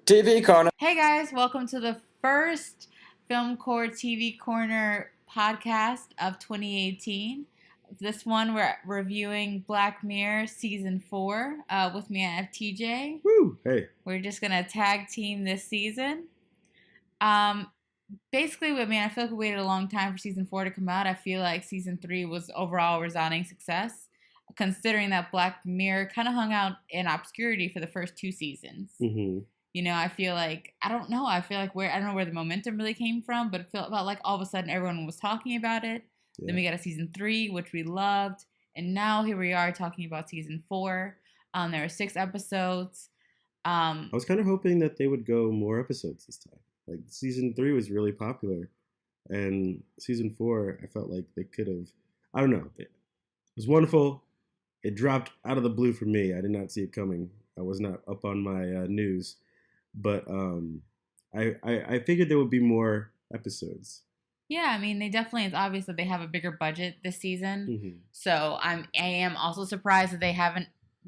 TV Corner. Hey guys, welcome to the first Filmcore TV Corner podcast of 2018. This one we're reviewing Black Mirror Season 4. With me I have TJ. Woo! Hey. We're just going to tag team this season. Basically, I feel like we waited a long time for Season 4 to come out. I feel like Season 3 was overall a resounding success, considering that Black Mirror kind of hung out in obscurity for the first two seasons. Mm-hmm. You know, I feel like, I don't know where the momentum really came from, but it felt like all of a sudden everyone was talking about it. Yeah. Then we got a Season 3, which we loved. And now here we are talking about Season 4. There are 6 episodes. I was kind of hoping that they would go more episodes this time. Like, Season 3 was really popular. And Season 4, I felt like they could have, I don't know. It was wonderful. It dropped out of the blue for me. I did not see it coming. I was not up on my news. But I figured there would be more episodes. Yeah, I mean, it's obvious that they have a bigger budget this season. Mm-hmm. So I am also surprised that they haven't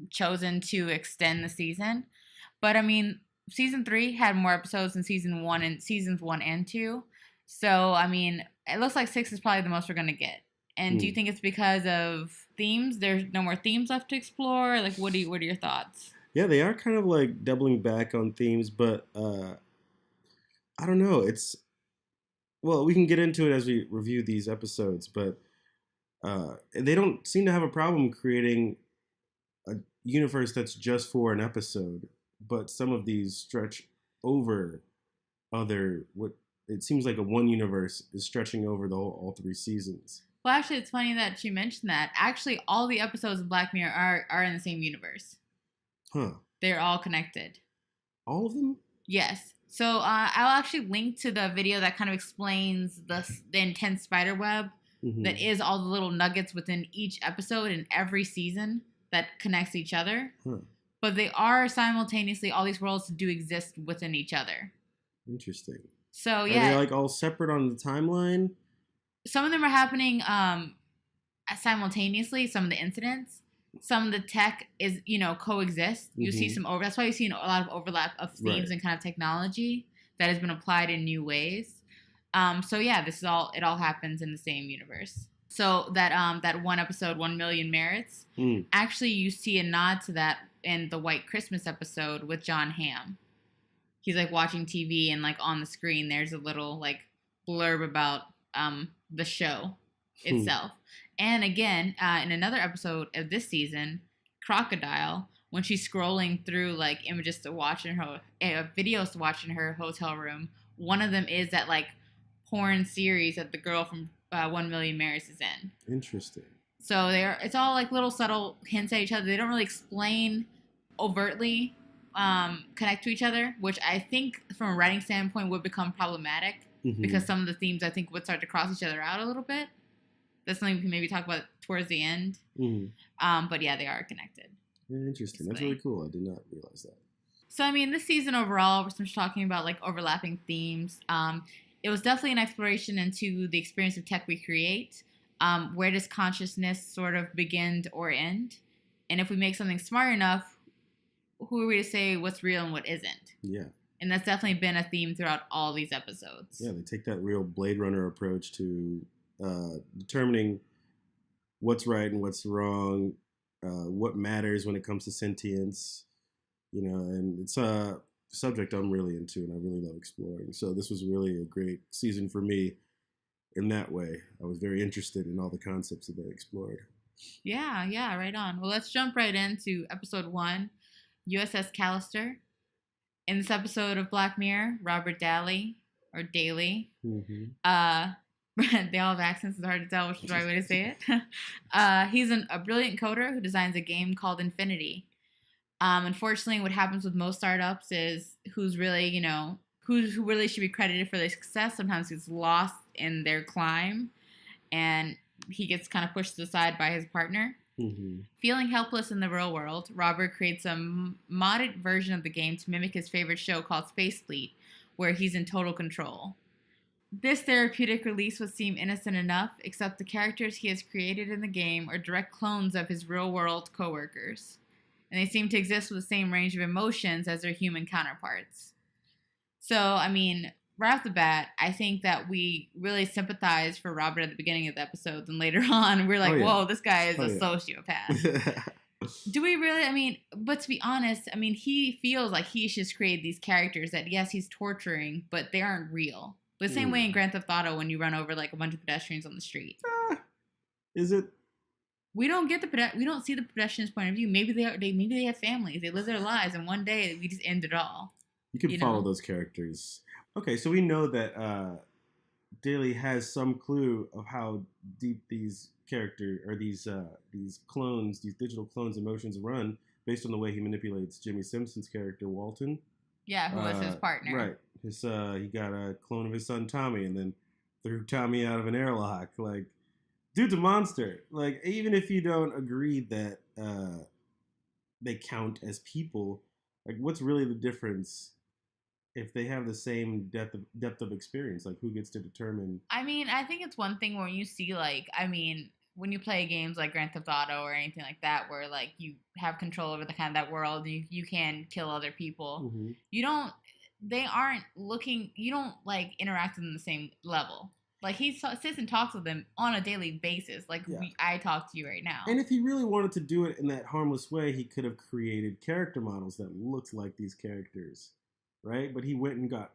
chosen to extend the season. But I mean, Season 3 had more episodes than Seasons 1 and 2. So I mean, it looks like 6 is probably the most we're gonna get. And do you think it's because of themes? There's no more themes left to explore. Like, what are your thoughts? Yeah, they are kind of like doubling back on themes, but I don't know. We can get into it as we review these episodes, but they don't seem to have a problem creating a universe that's just for an episode, but some of these stretch over what it seems like one universe is stretching over all 3 seasons. Well, actually, it's funny that you mentioned that. Actually, all the episodes of Black Mirror are in the same universe. Huh. They're all connected. All of them? Yes. So I'll actually link to the video that kind of explains the intense spider web that is all the little nuggets within each episode in every season that connects each other. Huh. But they are simultaneously, all these worlds do exist within each other. Interesting. So, yeah. Are they like all separate on the timeline? Some of them are happening simultaneously, some of the incidents. Some of the tech is, coexist. You see some that's why you see a lot of overlap of themes and kind of technology that has been applied in new ways. So yeah, it all happens in the same universe. So that one episode, 1 Million Merits, actually you see a nod to that in the White Christmas episode with John Hamm. He's like watching TV and like on the screen there's a little like blurb about the show itself. And again, in another episode of this season, Crocodile, when she's scrolling through like images to watch in her videos to watch in her hotel room, one of them is that like porn series that the girl from 1 Million Merits is in. Interesting. So it's all like little subtle hints at each other. They don't really explain overtly, connect to each other, which I think from a writing standpoint would become problematic because some of the themes I think would start to cross each other out a little bit. That's something we can maybe talk about towards the end. But yeah, they are connected. Yeah, interesting. That's really cool. I did not realize that. So, I mean, this season overall, we're just talking about like overlapping themes. It was definitely an exploration into the experience of tech we create. Where does consciousness sort of begin or end? And if we make something smart enough, who are we to say what's real and what isn't? Yeah. And that's definitely been a theme throughout all these episodes. Yeah, they take that real Blade Runner approach to determining what's right and what's wrong, what matters when it comes to sentience, and it's a subject I'm really into and I really love exploring. So this was really a great season for me in that way. I was very interested in all the concepts that they explored. Yeah, right on. Well, let's jump right into episode 1, USS Callistar. In this episode of Black Mirror, Robert Daly, they all have accents. It's hard to tell which is the right way to say it. He's a brilliant coder who designs a game called Infinity. Unfortunately, what happens with most startups is who really should be credited for their success sometimes gets lost in their climb, and he gets kind of pushed to the side by his partner. Feeling helpless in the real world, Robert creates a modded version of the game to mimic his favorite show called Space Fleet, where he's in total control. This therapeutic release would seem innocent enough, except the characters he has created in the game are direct clones of his real-world coworkers. and they seem to exist with the same range of emotions as their human counterparts. So, I mean, right off the bat, I think that we really sympathize for Robert at the beginning of the episode, and later on, we're like, whoa, this guy is a sociopath. Do we really? I mean, but to be honest, I mean, he feels like he should create these characters that, yes, he's torturing, but they aren't real. The same way in Grand Theft Auto when you run over like a bunch of pedestrians on the street. Is it? We don't get we don't see the pedestrians' point of view. Maybe they have families. They live their lives, and one day we just end it all. You can follow those characters. Okay, so we know that Daly has some clue of how deep these these clones, these digital clones' emotions run, based on the way he manipulates Jimmy Simpson's character Walton. Yeah, who was his partner. Right. He got a clone of his son Tommy, and then threw Tommy out of an airlock. Like, dude's a monster. Like, even if you don't agree that they count as people, like, what's really the difference if they have the same depth of experience? Like, who gets to determine? I mean, I think it's one thing when you see, like, I mean, when you play games like Grand Theft Auto or anything like that, where, like, you have control over the kind of that world, you can kill other people. Mm-hmm. You don't like interact with them the same level. Like, he sits and talks with them on a daily basis. Like, I talk to you right now. And if he really wanted to do it in that harmless way, he could have created character models that looked like these characters, right? But he went and got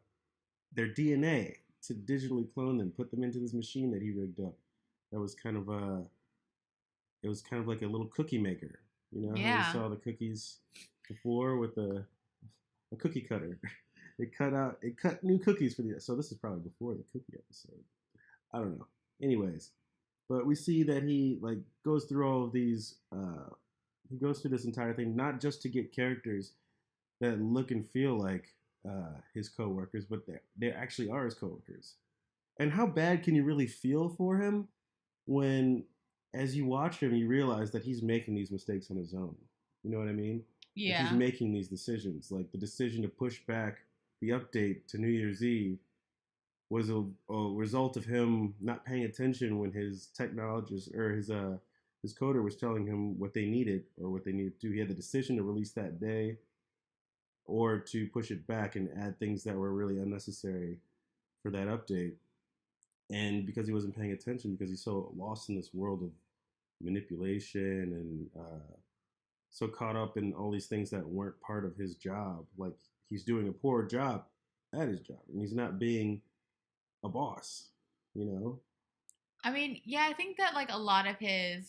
their DNA to digitally clone them, put them into this machine that he rigged up. That was kind of like a little cookie maker, you know? Yeah. You saw the cookies before with a cookie cutter. It cut new cookies for so this is probably before the cookie episode. I don't know. Anyways, but we see that he like goes through all of these. He goes through this entire thing not just to get characters that look and feel like his coworkers, but they actually are his coworkers. And how bad can you really feel for him when, as you watch him, you realize that he's making these mistakes on his own? You know what I mean? Yeah. Like he's making these decisions, like the decision to push back the update to New Year's Eve was a result of him not paying attention when his technologist or his coder was telling him what they needed or what they needed to do. He had the decision to release that day or to push it back and add things that were really unnecessary for that update. And because he wasn't paying attention, because he's so lost in this world of manipulation and so caught up in all these things that weren't part of his job, like he's doing a poor job at his job and he's not being a boss, you know? I mean, yeah, I think that like a lot of his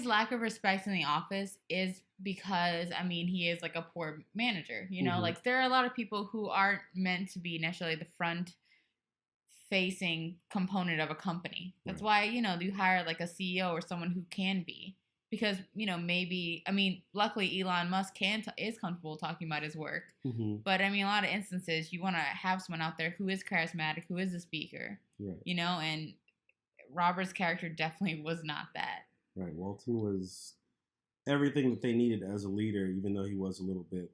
lack of respect in the office is because, I mean, he is like a poor manager, you know? Mm-hmm. Like there are a lot of people who aren't meant to be necessarily the front facing component of a company. That's why, you know, you hire like a CEO or someone who can be. Because, you know, maybe, I mean, luckily Elon Musk is comfortable talking about his work. Mm-hmm. But, I mean, a lot of instances, you want to have someone out there who is charismatic, who is a speaker, you know, and Robert's character definitely was not that. Right. Walton was everything that they needed as a leader, even though he was a little bit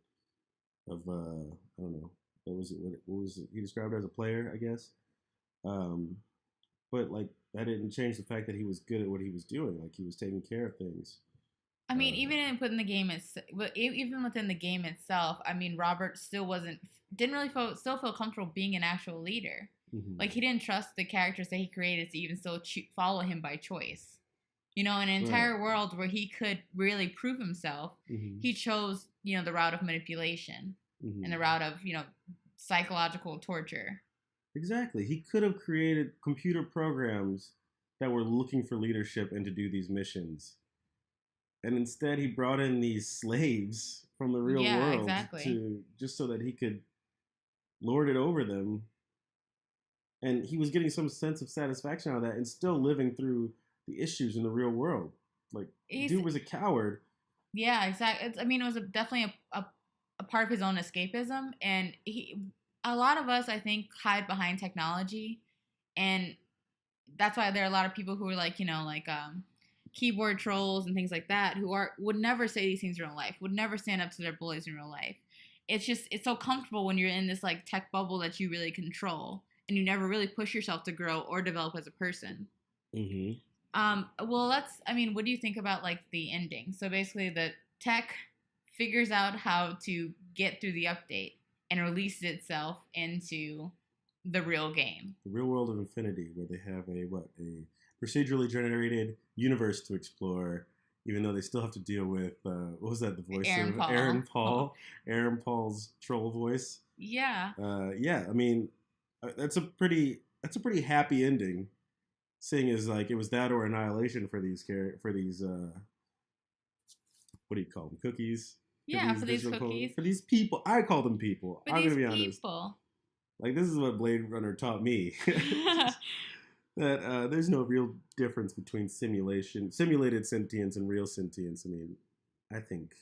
of, I don't know, what was it? He described as a player, I guess. But, like, that didn't change the fact that he was good at what he was doing. Like, he was taking care of things. I mean, even within the game itself, I mean, Robert still didn't really feel comfortable being an actual leader. Mm-hmm. Like, he didn't trust the characters that he created to even still follow him by choice. You know, in an entire world where he could really prove himself, mm-hmm. he chose, you know, the route of manipulation mm-hmm. and the route of, you know, psychological torture. Exactly. He could have created computer programs that were looking for leadership and to do these missions. And instead he brought in these slaves from the real world just so that he could lord it over them. And he was getting some sense of satisfaction out of that and still living through the issues in the real world. Like, dude was a coward. Yeah, exactly. I mean, it was definitely a part of his own escapism. And a lot of us, I think, hide behind technology, and that's why there are a lot of people who are like, you know, like keyboard trolls and things like that, who would never say these things in real life, would never stand up to their bullies in real life. It's so comfortable when you're in this like tech bubble that you really control, and you never really push yourself to grow or develop as a person. Mm-hmm. Well, what do you think about like the ending? So basically, the tech figures out how to get through the update and releases itself into the real game. The real world of infinity, where they have a procedurally generated universe to explore, even though they still have to deal with what was that? The voice Aaron of Paul. Aaron Paul, Aaron Paul's troll voice. Yeah. Yeah. I mean, that's a pretty happy ending. Seeing as like it was that or annihilation for these what do you call them? Cookies. Yeah, for these cookies. For these people, I call them people. I'm gonna be honest. People. Like this is what Blade Runner taught me. That there's no real difference between simulated sentience and real sentience. I mean, I think.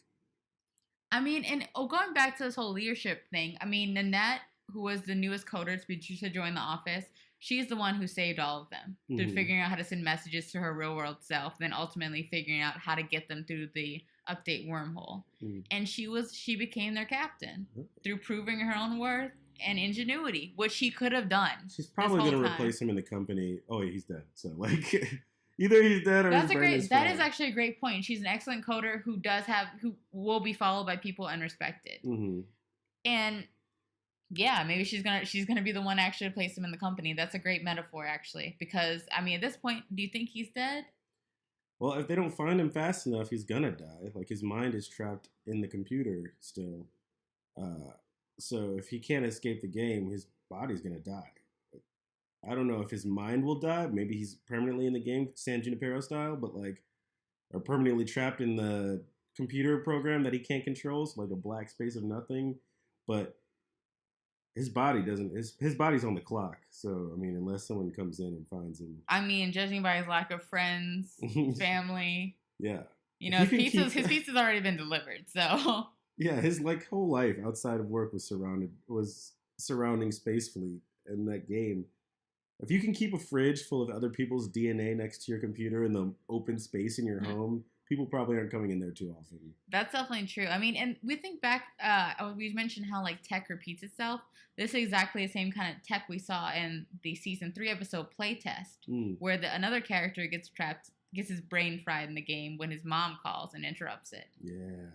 And going back to this whole leadership thing, Nanette, who was the newest coder to join the office, she's the one who saved all of them through figuring out how to send messages to her real world self, then ultimately figuring out how to get them through the update wormhole. And she became their captain through proving her own worth and ingenuity, which she could have done. She's probably going to replace him in the company. Oh, yeah, he's dead. So like, either he's dead or that is actually a great point. She's an excellent coder who will be followed by people and respected. And yeah, maybe she's gonna be the one actually to place him in the company. That's a great metaphor, actually, because at this point, do you think he's dead? Well, if they don't find him fast enough, he's gonna die. Like his mind is trapped in the computer still. So if he can't escape the game, his body's gonna die. I don't know if his mind will die. Maybe he's permanently in the game, San Junipero style, but like, or permanently trapped in the computer program that he can't control, so like a black space of nothing. But his body doesn't. His body's on the clock. So unless someone comes in and finds him. Judging by his lack of friends, family. Yeah. His pizza's already been delivered. So. Yeah, his whole life outside of work was surrounding Space Fleet and that game. If you can keep a fridge full of other people's DNA next to your computer in the open space in your home, people probably aren't coming in there too often. That's definitely true. And we think back, we mentioned how tech repeats itself. This is exactly the same kind of tech we saw in the season 3 episode Playtest, where another character gets his brain fried in the game when his mom calls and interrupts it. Yeah.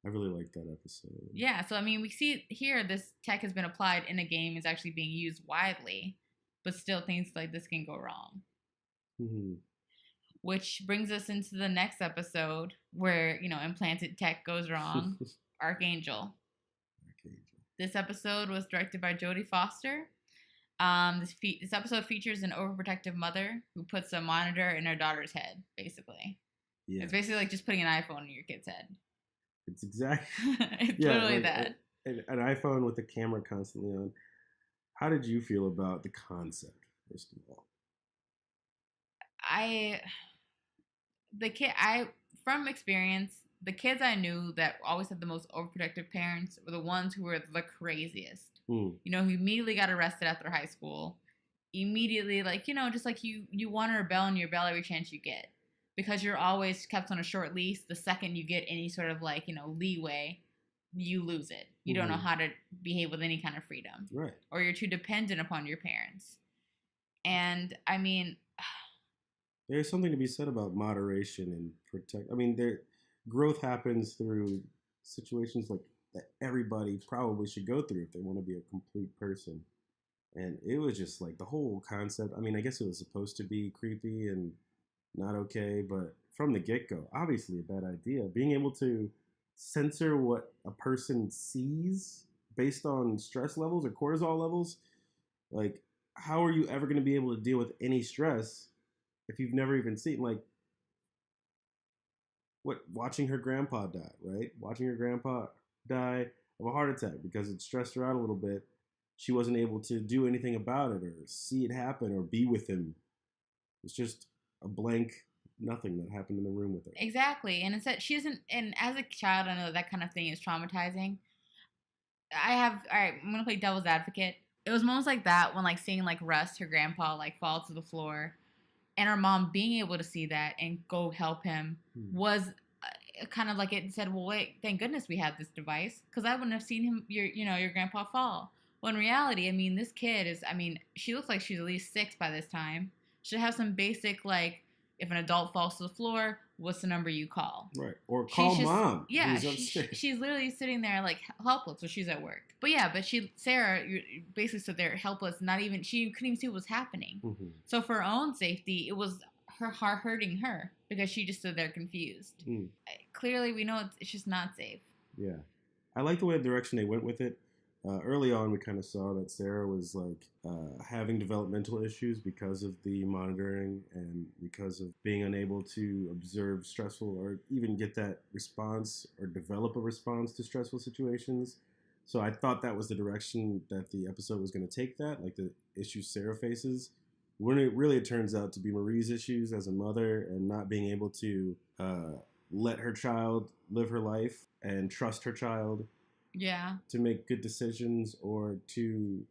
I really like that episode. Yeah, so we see here this tech has been applied in a game, is actually being used widely, but still things like this can go wrong. Which brings us into the next episode where, implanted tech goes wrong. Arkangel. This episode was directed by Jodie Foster. This episode features an overprotective mother who puts a monitor in her daughter's head, basically. Yeah. It's basically like just putting an iPhone in your kid's head. It's exactly. It's literally that. An iPhone with the camera constantly on. How did you feel about the concept, first of all? From experience, the kids I knew that always had the most overprotective parents were the ones who were the craziest. Who immediately got arrested after high school. Immediately, just like you want to rebel and you rebel every chance you get. Because you're always kept on a short leash. The second you get any sort of leeway, you lose it. You don't know how to behave with any kind of freedom. Right. Or you're too dependent upon your parents. And there's something to be said about moderation and protect. Growth happens through situations that everybody probably should go through if they want to be a complete person. And it was just the whole concept. I guess it was supposed to be creepy and not okay, but from the get-go, obviously a bad idea. Being able to censor what a person sees based on stress levels or cortisol levels, how are you ever going to be able to deal with any stress if you've never even seen, watching her grandpa die, right? Watching her grandpa die of a heart attack because it stressed her out a little bit. She wasn't able to do anything about it or see it happen or be with him. It's just a blank nothing that happened in the room with her. Exactly. And it's that she doesn't, and as a child, I know that kind of thing is traumatizing. I'm going to play devil's advocate. It was moments like that when seeing Russ, her grandpa, fall to the floor, and her mom being able to see that and go help him was kind of it said, well, wait, thank goodness we have this device, because I wouldn't have seen your grandpa fall. Well, in reality, this kid is, she looks like she's at least 6 by this time. Should have some basic, If an adult falls to the floor, what's the number you call? Right. Or call mom. Yeah, she's literally sitting there like helpless when she's at work. But Sarah basically stood there helpless, she couldn't even see what was happening. Mm-hmm. So for her own safety, it was her heart hurting her because she just stood there confused. Mm. Clearly, we know it's just not safe. Yeah. I like the way the direction they went with it. Early on, we kind of saw that Sarah was like having developmental issues because of the monitoring and because of being unable to observe stressful or even get that response or develop a response to stressful situations. So I thought that was the direction that the episode was going to take that, like the issues Sarah faces. When it turns out to be Marie's issues as a mother and not being able to let her child live her life and trust her child. Yeah. To make good decisions or to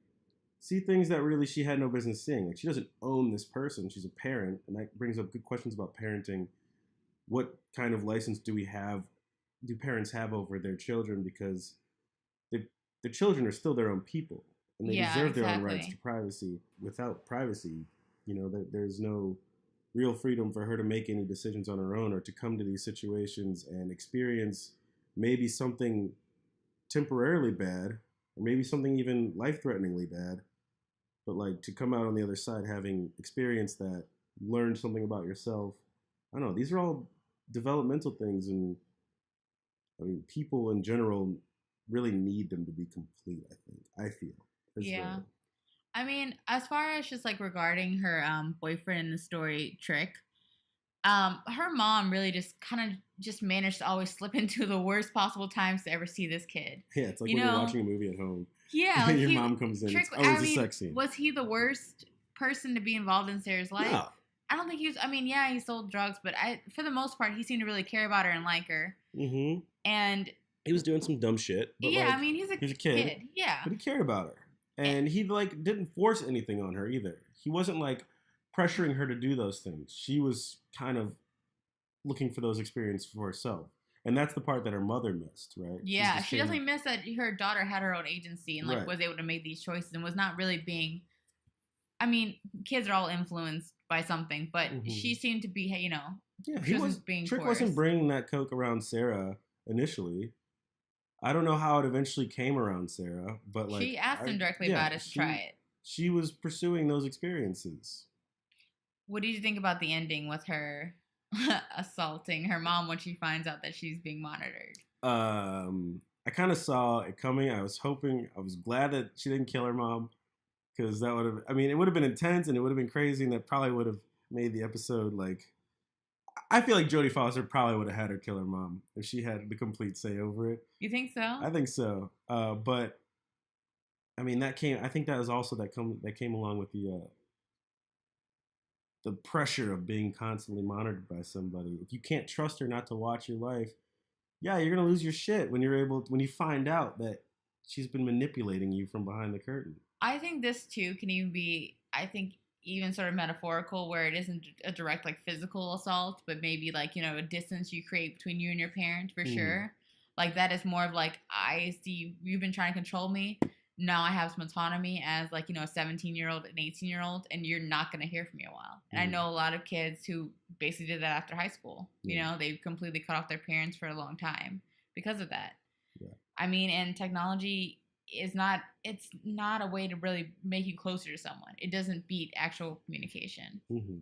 see things that really she had no business seeing. Like, she doesn't own this person. She's a parent. And that brings up good questions about parenting. What kind of license do parents have over their children? Because the children are still their own people. And they deserve their own rights to privacy. Without privacy, there's no real freedom for her to make any decisions on her own or to come to these situations and experience maybe something temporarily bad, or maybe something even life-threateningly bad, but like to come out on the other side having experienced that, learned something about yourself. I don't know. These are all developmental things, and I mean, people in general really need them to be complete. I feel. Yeah. I mean, as far as just like regarding her boyfriend in the story, Trick. Her mom really just managed to always slip into the worst possible times to ever see this kid. Yeah, it's like when you're watching a movie at home. Yeah, like your mom comes in. Trick, it's always a sex scene. Was he the worst person to be involved in Sarah's life? No. I don't think he was. I mean, yeah, he sold drugs, but for the most part, he seemed to really care about her and like her. Mm-hmm. And he was doing some dumb shit. But yeah, I mean, he's a kid. Yeah, but he cared about her, and he like didn't force anything on her either. He wasn't like pressuring her to do those things. She was kind of looking for those experiences for herself. And that's the part that her mother missed, right? Yeah, she definitely missed that her daughter had her own agency and was able to make these choices and was not really being... I mean, kids are all influenced by something, but she seemed to be, she wasn't being Trick forced. Wasn't bringing that coke around Sarah initially. I don't know how it eventually came around Sarah, but like... She asked him directly about it to try it. She was pursuing those experiences. What did you think about the ending with her assaulting her mom when she finds out that she's being monitored? I kind of saw it coming. I was glad that she didn't kill her mom, because that would have, I mean, it would have been intense and it would have been crazy, and that probably would have made the episode like, I feel like Jodie Foster probably would have had her kill her mom if she had the complete say over it. You think so? I think so. But I mean, I think that was also that came along with the pressure of being constantly monitored by somebody. If you can't trust her not to watch your life, yeah, you're gonna lose your shit when you find out that she's been manipulating you from behind the curtain. I think this too can even be, even sort of metaphorical, where it isn't a direct like physical assault, but maybe like, a distance you create between you and your parent for sure. Like that is more of like, I see you've been trying to control me. Now I have some autonomy as like, a 17-year-old, an 18-year-old, and you're not going to hear from me a while. And I know a lot of kids who basically did that after high school. They completely cut off their parents for a long time because of that. Yeah. I mean, and technology it's not a way to really make you closer to someone. It doesn't beat actual communication. Mm-hmm.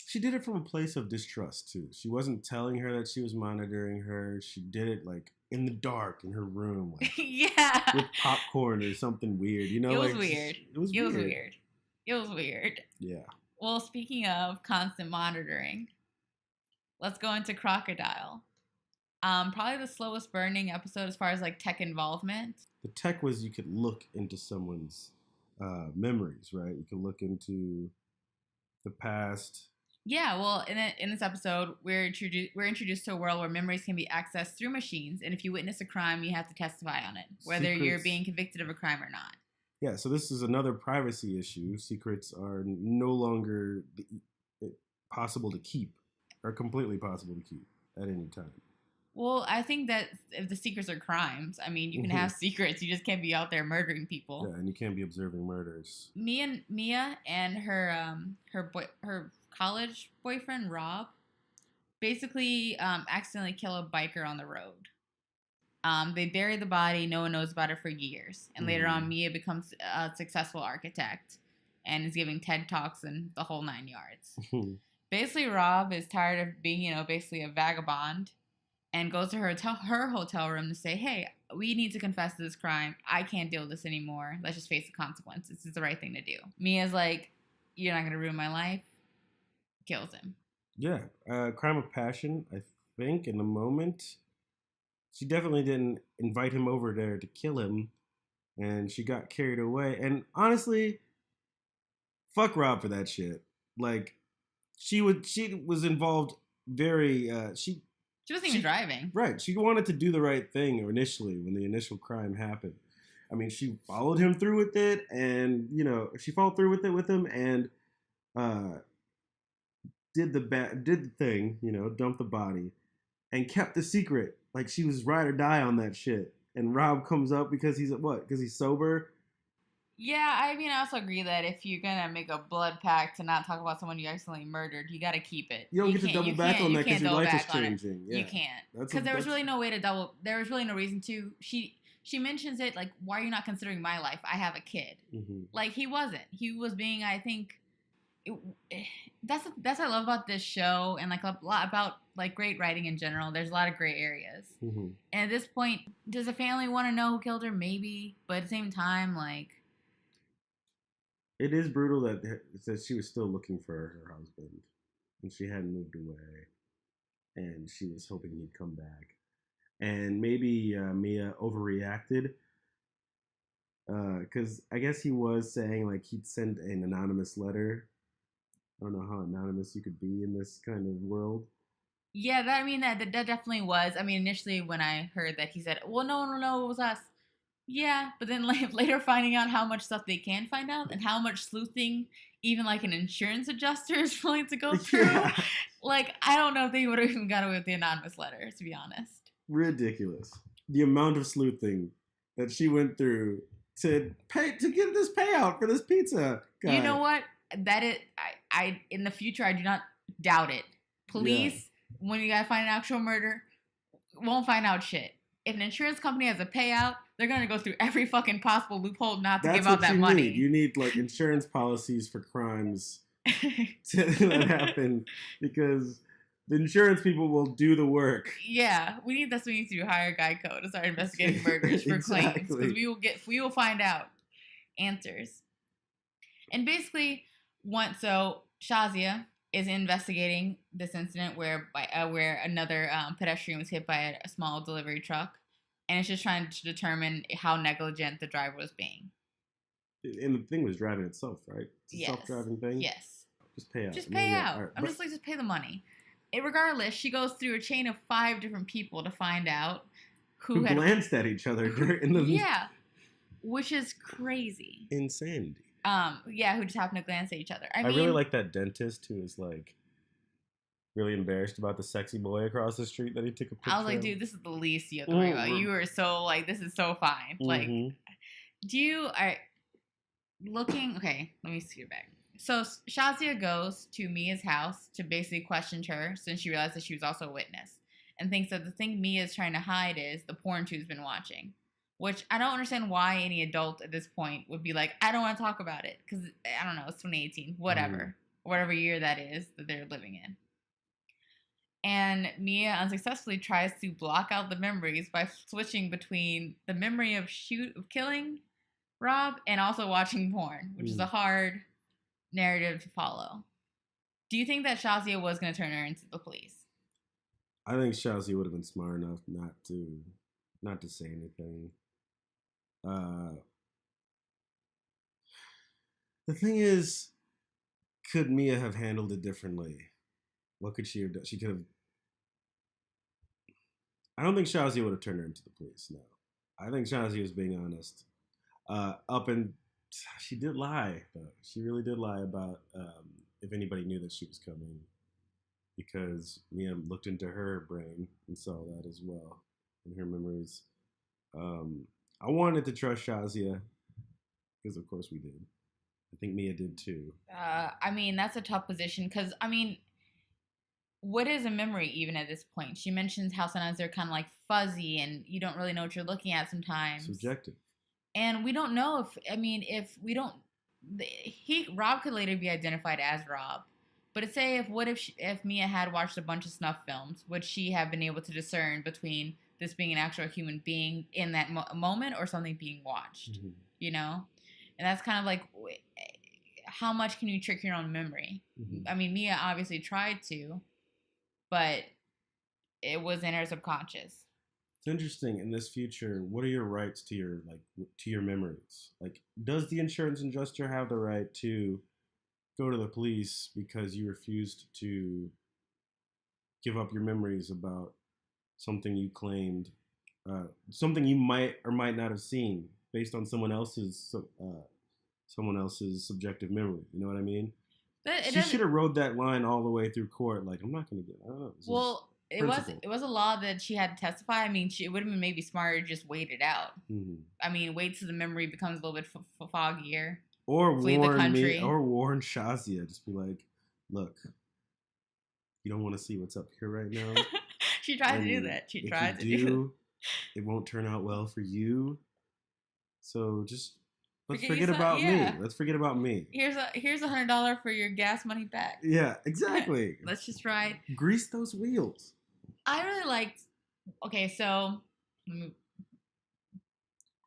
She did it from a place of distrust too. She wasn't telling her that she was monitoring her. She did it like in the dark in her room, like yeah, with popcorn or something weird. It was weird. It was weird. Yeah. Well, speaking of constant monitoring, let's go into Crocodile. Probably the slowest burning episode as far as like tech involvement. The tech was you could look into someone's memories, right? You could look into the past. Yeah, well, in this episode, we're introduced to a world where memories can be accessed through machines, and if you witness a crime, you have to testify on it, whether you're being convicted of a crime or not. Yeah, so this is another privacy issue. Secrets are no longer possible to keep, or completely possible to keep at any time. Well, I think that if the secrets are crimes, I mean, you can have secrets. You just can't be out there murdering people. Yeah, and you can't be observing murders. Mia and her college boyfriend Rob basically accidentally kill a biker on the road. They bury the body. No one knows about it for years. And later on, Mia becomes a successful architect and is giving TED Talks and the whole 9 yards. Basically, Rob is tired of being, basically a vagabond and goes to her hotel room to say, hey, we need to confess to this crime. I can't deal with this anymore. Let's just face the consequences. This is the right thing to do. Mia's like, you're not going to ruin my life. Kills him. Yeah. Crime of passion, I think, in the moment. She definitely didn't invite him over there to kill him. And she got carried away. And honestly, fuck Rob for that shit. Like, she was involved very... She wasn't even driving. Right. She wanted to do the right thing initially when the initial crime happened. I mean, she followed him through with it, and, she followed through with it with him, and did the thing, dumped the body, and kept the secret. Like, she was ride or die on that shit. And Rob comes up because he's sober? Yeah, I mean, I also agree that if you're going to make a blood pact to not talk about someone you accidentally murdered, you got to keep it. You don't get to double back on that because your life is changing. Yeah. You can't. Because there was really no way to double... There was really no reason to. She mentions it, like, why are you not considering my life? I have a kid. Mm-hmm. Like, he wasn't. He was being, I think... That's what I love about this show, and, like, a lot about, like, great writing in general. There's a lot of gray areas. Mm-hmm. And at this point, does the family want to know who killed her? Maybe. But at the same time, like... It is brutal that she was still looking for her husband, and she hadn't moved away, and she was hoping he'd come back. And maybe Mia overreacted, because I guess he was saying, like, he'd send an anonymous letter. I don't know how anonymous you could be in this kind of world. Yeah, that definitely was. I mean, initially when I heard that, he said, well, no, it was us. Yeah, but then later finding out how much stuff they can find out and how much sleuthing even like an insurance adjuster is willing to go through. Yeah. Like, I don't know if they would have even got away with the anonymous letter, to be honest. Ridiculous. The amount of sleuthing that she went through to get this payout for this pizza guy. You know what? I in the future, I do not doubt it. Police, when you gotta find an actual murder, won't find out shit. If an insurance company has a payout, they're going to go through every fucking possible loophole not to give out that money. You need, like, insurance policies for crimes that happen, because the insurance people will do the work. Yeah, that's what we need to do. Hire Geico to start investigating murders for claims, because we will find out answers. And basically, Shazia is investigating this incident where another pedestrian was hit by a small delivery truck, and it's just trying to determine how negligent the driver was being. And the thing was driving itself, right? It's a self-driving thing? Yes. Just pay out. Just pay out. Right. I'm just like, just pay the money. Regardless, she goes through a chain of 5 different people to find out who had glanced at each other in the... Yeah, which is crazy. Insanity. Who just happened to glance at each other. I mean, really like that dentist who was, like, really embarrassed about the sexy boy across the street that he took a picture of. I was like, dude, this is the least you have to worry about. You are so, like, this is so fine. Mm-hmm. Like, okay, let me see your bag. So Shazia goes to Mia's house to basically question her, since she realized that she was also a witness, and thinks that the thing Mia's trying to hide is the porn she's been watching. Which I don't understand why any adult at this point would be like, I don't want to talk about it. Because, I don't know, it's 2018. Whatever. Whatever year that is that they're living in. And Mia unsuccessfully tries to block out the memories by switching between the memory of killing Rob and also watching porn. Which is a hard narrative to follow. Do you think that Shazia was going to turn her into the police? I think Shazia would have been smart enough not to say anything. The thing is, could Mia have handled it differently? What could she have done? She could have... I don't think Shazia would have turned her into the police, no. I think Shazia was being honest. She did lie, though. She really did lie about if anybody knew that she was coming because Mia looked into her brain and saw that as well in her memories. I wanted to trust Shazia because, of course, we did. I think Mia did too. I mean, that's a tough position because, I mean, what is a memory even at this point? She mentions how sometimes they're kind of like fuzzy and you don't really know what you're looking at sometimes. Subjective. And we don't know if we don't, Rob could later be identified as Rob. But say if Mia had watched a bunch of snuff films, would she have been able to discern between this being an actual human being in that moment or something being watched? Mm-hmm. You know? And that's kind of like, how much can you trick your own memory? Mm-hmm. I mean, Mia obviously tried to, but it was in her subconscious. It's interesting. In this future, what are your rights to your memories? Like, does the insurance adjuster have the right to go to the police because you refused to give up your memories about something you claimed, something you might or might not have seen based on someone else's subjective memory? You know what I mean? She should have rode that line all the way through court. Like, I'm not going to get. I don't know. Well, it was a law that she had to testify. I mean, it would have been maybe smarter to just wait it out. Mm-hmm. I mean, wait till the memory becomes a little bit foggier. Or warn me, or warn Shazia. Just be like, look, you don't want to see what's up here right now. She tried to do that. She tried to do it. It won't turn out well for you. So just let's forget about me. Let's forget about me. Here's $100 for your gas money back. Yeah, exactly. Let's just ride. Grease those wheels. I really liked. Okay, so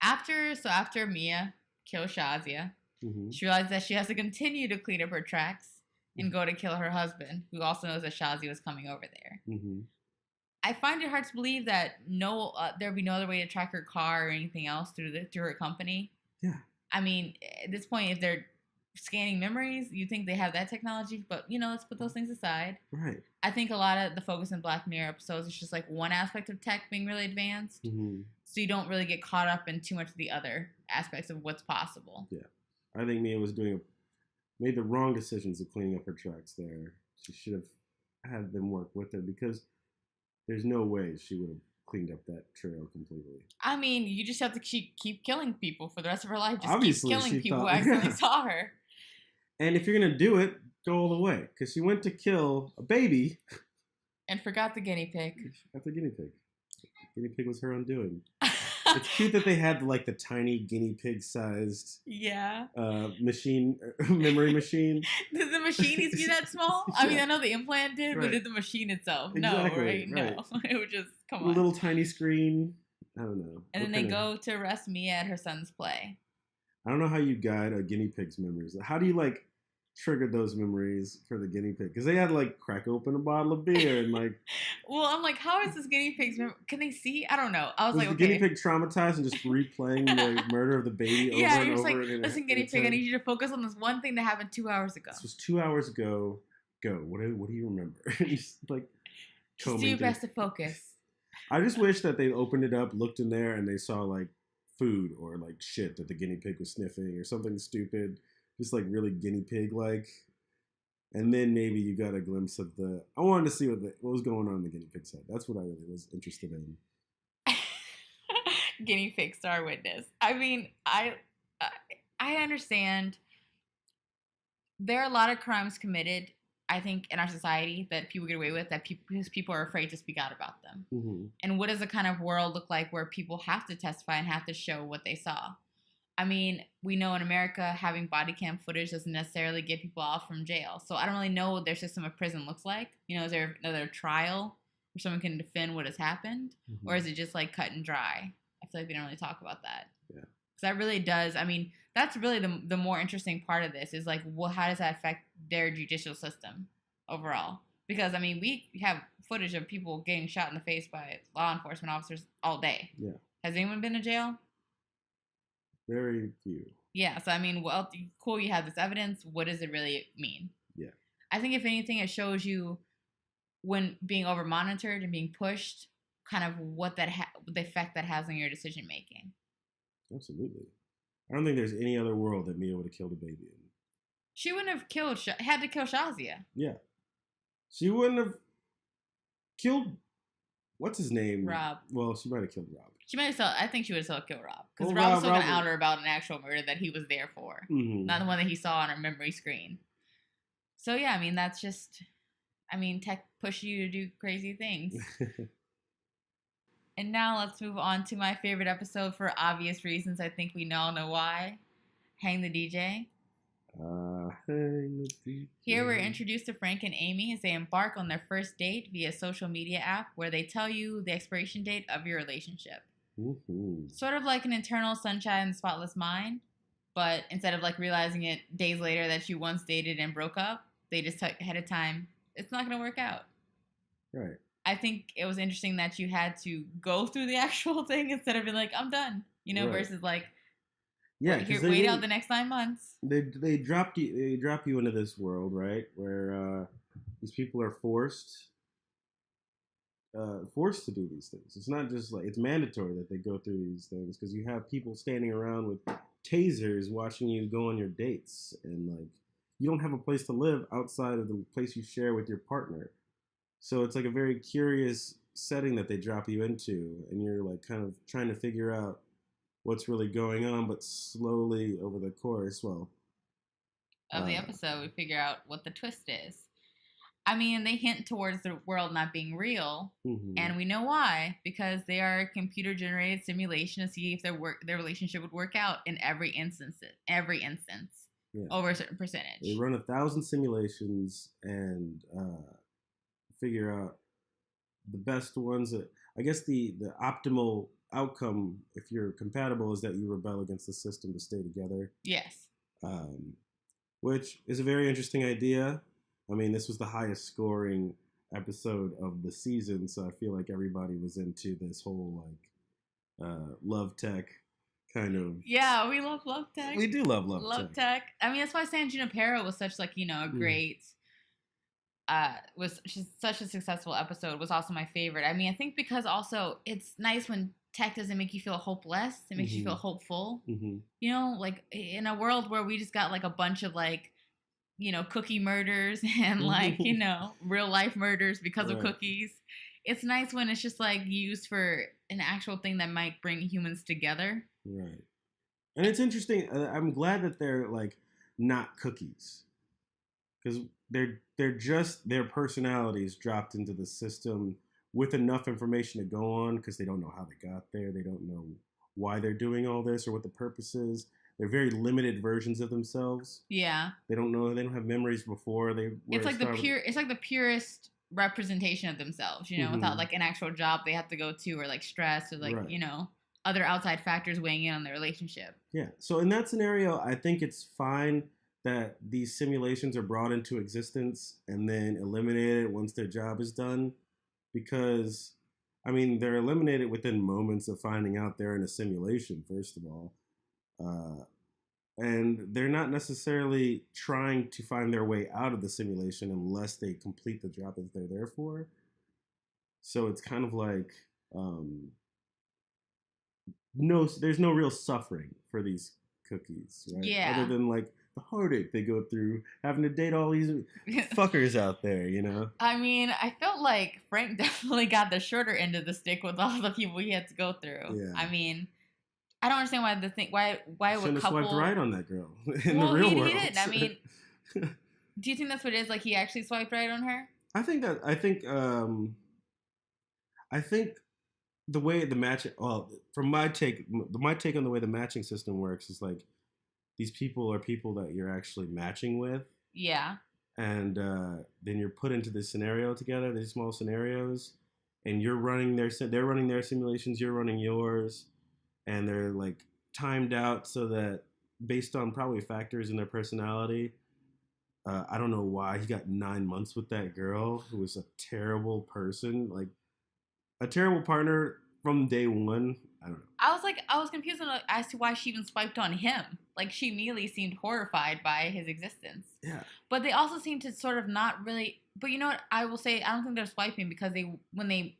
after Mia kills Shazia, mm-hmm. she realizes that she has to continue to clean up her tracks and go to kill her husband, who also knows that Shazia was coming over there. Mm-hmm. I find it hard to believe that there would be no other way to track her car or anything else through her company. Yeah. I mean, at this point, if they're scanning memories, you think they have that technology, but, let's put those things aside. Right. I think a lot of the focus in Black Mirror episodes is just like one aspect of tech being really advanced. Mm-hmm. So you don't really get caught up in too much of the other aspects of what's possible. Yeah. I think Mia was made the wrong decisions of cleaning up her tracks there. She should have had them work with her because there's no way she would have cleaned up that trail completely. I mean, you just have to keep killing people for the rest of her life. Just obviously, keep killing people who accidentally saw her. And if you're going to do it, go all the way. Because she went to kill a baby. And forgot the guinea pig. She forgot the guinea pig. The guinea pig was her undoing. It's cute that they had the tiny guinea pig sized memory machine. Did the machine need to be that small? Yeah. I mean, I know the implant did, but did the machine itself? Exactly, no, right? No. It would just come on. A little tiny screen. I don't know. And then they go to arrest Mia at her son's play. I don't know how you guide a guinea pig's memories. How do you trigger those memories for the guinea pig? Because they had crack open a bottle of beer and well, I'm like, how is this guinea pig's can they see? I don't know. I was like, the guinea pig traumatized and just replaying the murder of the baby over and over again? Listen, guinea pig, I need you to focus on this one thing that happened 2 hours ago. This was 2 hours ago. Go. What do you remember? just do your best to focus. I just wish that they opened it up, looked in there, and they saw food or shit that the guinea pig was sniffing or something stupid. Just really guinea pig and then maybe you got a glimpse of I wanted to see what was going on the guinea pig side. That's what I really was interested in. Guinea pig star witness. I mean, I understand there are a lot of crimes committed, I think, in our society that people get away with because people are afraid to speak out about them. Mm-hmm. And what does the kind of world look like where people have to testify and have to show what they saw? I mean, we know in America having body cam footage doesn't necessarily get people off from jail. So I don't really know what their system of prison looks like. Is there another trial where someone can defend what has happened? Mm-hmm. Or is it just cut and dry? I feel like we don't really talk about that. Yeah. Because that really does. I mean, that's really the more interesting part of this is how does that affect their judicial system overall? Because, I mean, we have footage of people getting shot in the face by law enforcement officers all day. Yeah. Has anyone been to jail? Very few. Yeah, so I mean, well, cool, you have this evidence. What does it really mean? Yeah. I think if anything, it shows you when being over monitored and being pushed, kind of what the effect that has on your decision making. Absolutely. I don't think there's any other world that Mia would have killed a baby in. She wouldn't have had to kill Shazia. Yeah. She wouldn't have killed, what's his name? Rob. Well, she might have killed Rob. She might have still. I think she would have still killed Rob because Well, Rob was still Rob- gonna out her about an actual murder that he was there for, not the one that he saw on her memory screen. So yeah, I mean that's just, I mean tech pushes you to do crazy things. And now let's move on to my favorite episode for obvious reasons. I think we all know why. Hang the DJ. Here we're introduced to Frank and Amy as they embark on their first date via a social media app where they tell you the expiration date of your relationship. Mm-hmm. Sort of like an eternal sunshine and spotless mind, but instead of like realizing it days later that you once dated and broke up, they just took ahead of time. It's not going to work out. Right. I think it was interesting that you had to go through the actual thing instead of being like, I'm done, right. Versus like, yeah, wait out the next 9 months. They drop you into this world, right, where these people are forced to do these things. It's not just like it's mandatory that they go through these things because you have people standing around with tasers watching you go on your dates, and like you don't have a place to live outside of the place you share with your partner. So it's like a very curious setting that they drop you into, and you're like kind of trying to figure out what's really going on, but slowly over the course, of the episode, we figure out what the twist is. I mean, they hint towards the world not being real, and we know why, because they are a computer-generated simulation to see if their relationship would work out in every instance, over a certain percentage. They run 1,000 simulations and figure out the best ones. I guess the optimal outcome, if you're compatible, is that you rebel against the system to stay together. Yes. Which is a very interesting idea. I mean, this was the highest scoring episode of the season, so I feel like everybody was into this whole like love tech kind of. Yeah, we love tech. We do love tech. I mean, that's why San Junipero was such like a great. Was such a successful episode. Was also my favorite. I mean, I think because also it's nice when tech doesn't make you feel hopeless. It makes you feel hopeful. Like in a world where we just got like a bunch of like, cookie murders and like, real life murders because of cookies. It's nice when it's just like used for an actual thing that might bring humans together. Right. And it's interesting. I'm glad that they're like not cookies, because they're just their personalities dropped into the system with enough information to go on, because they don't know how they got there. They don't know why they're doing all this or what the purpose is. They're very limited versions of themselves. Yeah. They don't know. They don't have memories before they. It's like the purest representation of themselves. Without like an actual job they have to go to, or like stress, or like other outside factors weighing in on their relationship. Yeah. So in that scenario, I think it's fine that these simulations are brought into existence and then eliminated once their job is done, because, I mean, they're eliminated within moments of finding out they're in a simulation, first of all. And they're not necessarily trying to find their way out of the simulation unless they complete the job that they're there for. So it's kind of like, there's no real suffering for these cookies, right? Yeah. Other than like the heartache they go through having to date all these fuckers out there, I mean, I felt like Frank definitely got the shorter end of the stick with all the people he had to go through. Yeah. I mean, I don't understand why would couple swiped right on that girl in the real world. He didn't. I mean, do you think that's what it is? Like he actually swiped right on her? I think the way the match, from my take on the way the matching system works is like, these people are people that you're actually matching with. Yeah. And then you're put into this scenario together, these small scenarios, and they're running their simulations, you're running yours, and they're like timed out so that based on probably factors in their personality. I don't know why he got 9 months with that girl who was a terrible person, like a terrible partner from day one. I don't know. I was confused as to why she even swiped on him. Like, she immediately seemed horrified by his existence. Yeah. But they also seemed to sort of not really. But you know what? I will say, I don't think they're swiping because when they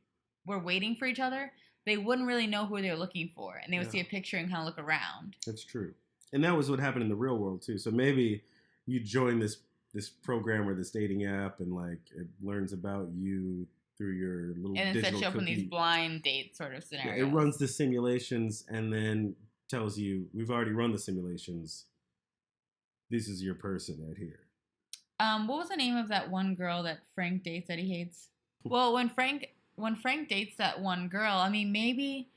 were waiting for each other, they wouldn't really know who they were looking for. And they would see a picture and kind of look around. That's true. And that was what happened in the real world, too. So maybe you join this program or this dating app and, like, it learns about you through your little and it digital sets you up in cookie. these blind date sort of scenarios. Yeah, it runs the simulations and then tells you, we've already run the simulations. This is your person right here. What was the name of that one girl that Frank dates that he hates? Well, when Frank dates that one girl, I mean, maybe,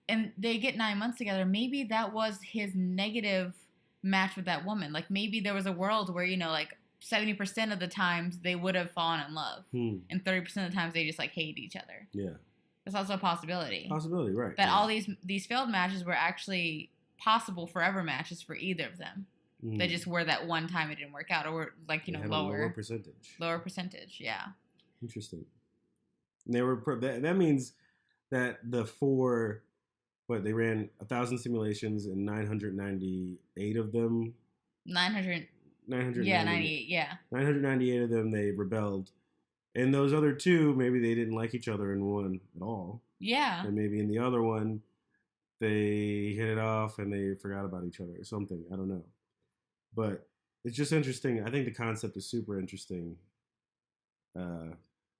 and they get 9 months together, maybe that was his negative match with that woman. Like, maybe there was a world where, 70% of the times they would have fallen in love. And 30% of the times they just, hate each other. Yeah. That's also a possibility. Possibility, right. That all these failed matches were actually possible forever matches for either of them. They just were that one time it didn't work out, or lower percentage. Lower percentage, yeah. Interesting. And they were that means that the four, they ran 1,000 simulations and 998 of them. 900. 998. Yeah, 98. Yeah. 998 of them they rebelled, and those other two maybe they didn't like each other in one at all. Yeah. And maybe in the other one they hit it off and they forgot about each other or something. I don't know. But it's just interesting. I think the concept is super interesting.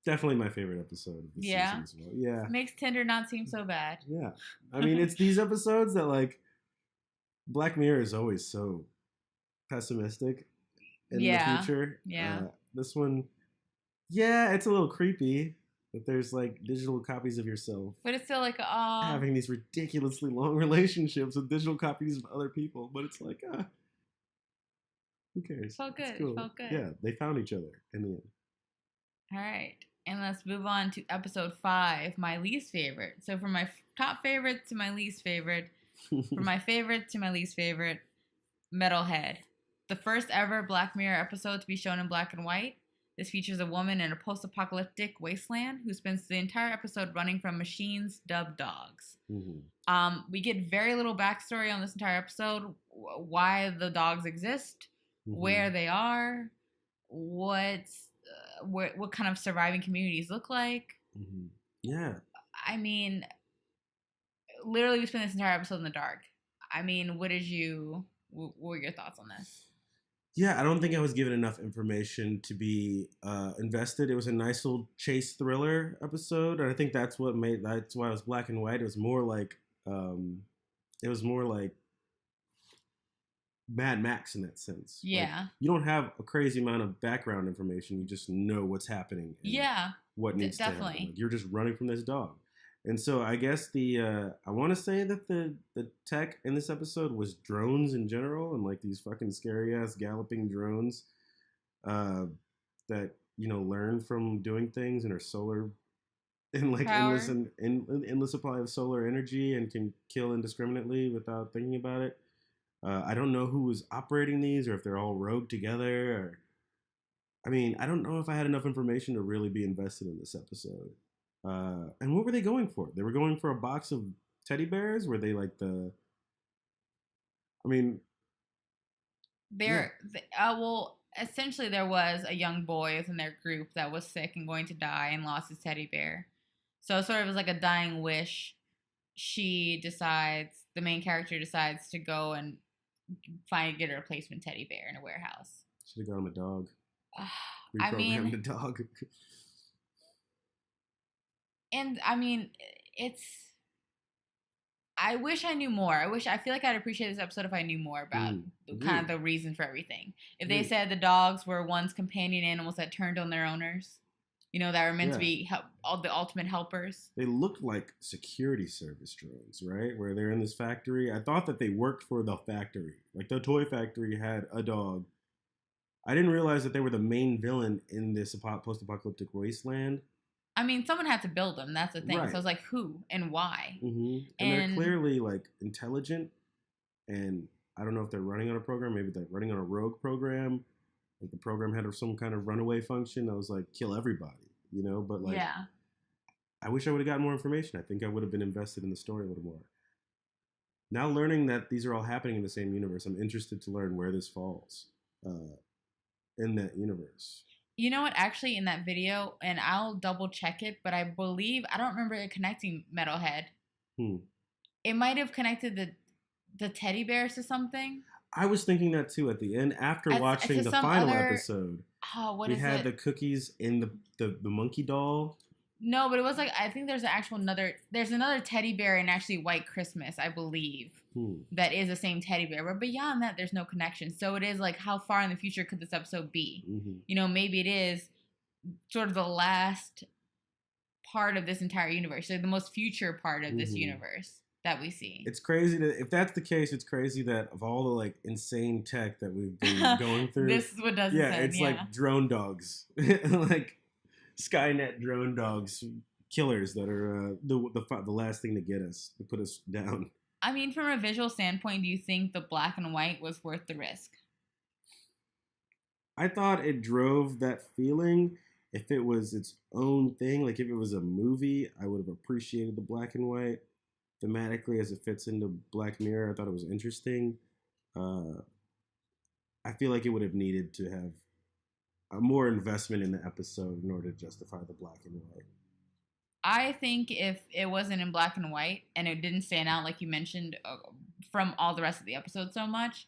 Definitely my favorite episode of the season as well. Yeah. Makes Tinder not seem so bad. Yeah. I mean, it's these episodes that, Black Mirror is always so pessimistic in the future. Yeah. This one, it's a little creepy that there's, digital copies of yourself. But it's still having these ridiculously long relationships with digital copies of other people. But it's who cares? Felt good. Cool. Felt good. Yeah, they found each other in the end. All right. And let's move on to episode 5, my least favorite. So from my top favorite to my least favorite, from my favorite to my least favorite, Metalhead. The first ever Black Mirror episode to be shown in black and white. This features a woman in a post-apocalyptic wasteland who spends the entire episode running from machines dubbed dogs. We get very little backstory on this entire episode. Why the dogs exist. Where they are, what kind of surviving communities look like. Yeah. I mean, literally we spent this entire episode in the dark. I mean, what were your thoughts on this? Yeah, I don't think I was given enough information to be invested. It was a nice little chase thriller episode, and I think that's why it was black and white. It was more like Mad Max in that sense. Yeah. You don't have a crazy amount of background information. You just know what's happening. And what needs to happen. You're just running from this dog. And so I guess I want to say that the tech in this episode was drones in general, and these fucking scary ass galloping drones that learn from doing things and are solar and endless supply of solar energy and can kill indiscriminately without thinking about it. I don't know who was operating these or if they're all rogue together. I don't know if I had enough information to really be invested in this episode. And what were they going for? They were going for a box of teddy bears? Were they essentially there was a young boy within their group that was sick and going to die and lost his teddy bear. So it sort of was like a dying wish. The main character decides to go and get a replacement teddy bear in a warehouse. Should have got him a dog. Reprogrammed the dog. And I wish I knew more. I feel like I'd appreciate this episode if I knew more about kind of the reason for everything. If they said the dogs were one's companion animals that turned on their owners, that were meant to be the ultimate helpers. They looked like security service drones, right? Where they're in this factory. I thought that they worked for the factory. The toy factory had a dog. I didn't realize that they were the main villain in this post-apocalyptic wasteland. Someone had to build them. That's the thing. Right. So I was like, who and why? And they're clearly intelligent. And I don't know if they're running on a program. Maybe they're running on a rogue program. The program had some kind of runaway function that was kill everybody, But I wish I would have gotten more information. I think I would have been invested in the story a little more. Now learning that these are all happening in the same universe, I'm interested to learn where this falls in that universe. You know what? Actually, in that video, and I'll double check it, but I don't remember it connecting Metalhead. It might have connected the teddy bears to something. I was thinking that too at the end after watching the final episode. Oh, what we is had it? the cookies in the monkey doll. No, but it was like, I think there's another teddy bear in actually White Christmas, I believe, that is the same teddy bear. But beyond that, there's no connection. So it is like, how far in the future could this episode be? Maybe it is sort of the last part of this entire universe, so the most future part of this universe that we see. It's crazy that if that's the case, it's crazy that of all the like insane tech that we've been going through, this is what doesn't sense. It's like drone dogs, like Skynet drone dogs, killers that are the last thing to get us, to put us down. I mean, from a visual standpoint, do you think the black and white was worth the risk? I thought it drove that feeling. If it was its own thing, like if it was a movie, I would have appreciated the black and white. Thematically, as it fits into Black Mirror, I thought it was interesting. I feel like it would have needed to have a more investment in the episode in order to justify the black and white. I think if it wasn't in black and white and it didn't stand out, like you mentioned, from all the rest of the episode so much,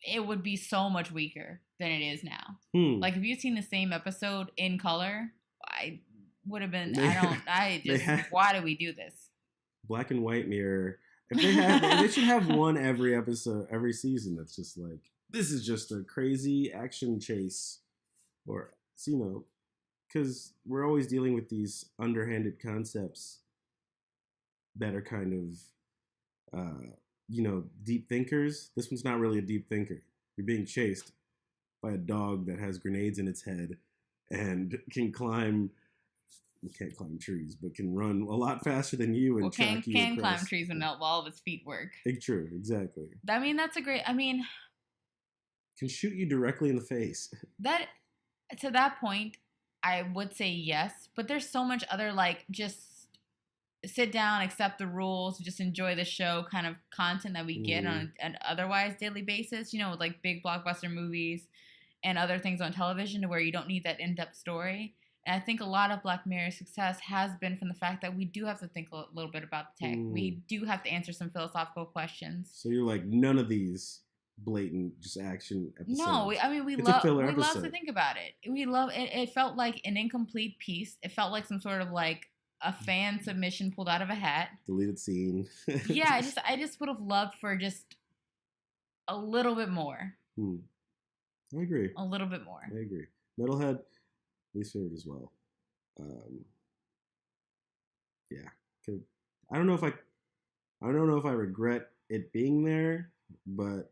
it would be so much weaker than it is now. Like, if you've seen the same episode in color, I would have been, why do we do this? Black and white mirror. If they should have one every episode, every season that's just like, this is just a crazy action chase. Or, because we're always dealing with these underhanded concepts that are kind of, deep thinkers. This one's not really a deep thinker. You're being chased by a dog that has grenades in its head and can climb. You can't climb trees, but can run a lot faster than you and track you across. Can climb trees when all of its feet work. True, exactly. I mean, that's a great. I mean, can shoot you directly in the face. That, to that point, I would say yes, but there's so much other, like, just sit down, accept the rules, just enjoy the show kind of content that we get on an otherwise daily basis, with like big blockbuster movies and other things on television where you don't need that in-depth story. And I think a lot of Black Mirror's success has been from the fact that we do have to think a little bit about the tech. We do have to answer some philosophical questions. So you're like, none of these blatant just action episodes. No, I mean, we love to think about it. We love it. It felt like an incomplete piece. It felt like some sort of like a fan submission pulled out of a hat. Deleted scene. Yeah, I just would have loved for just a little bit more. I agree. A little bit more. I agree. Metalhead, least favorite as well. Yeah. I don't know if I regret it being there, but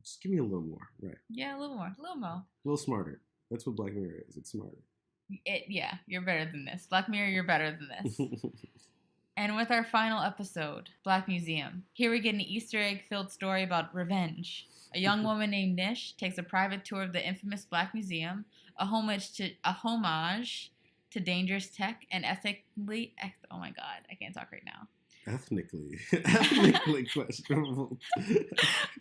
just give me a little more, right? Yeah, a little more. A little smarter. That's what Black Mirror is. It's smarter. Yeah, you're better than this. Black Mirror, you're better than this. And with our final episode, Black Museum, here we get an Easter egg-filled story about revenge. A young woman named Nish takes a private tour of the infamous Black Museum, a homage to dangerous tech and ethically. Oh my God, I can't talk right now. Ethnically questionable.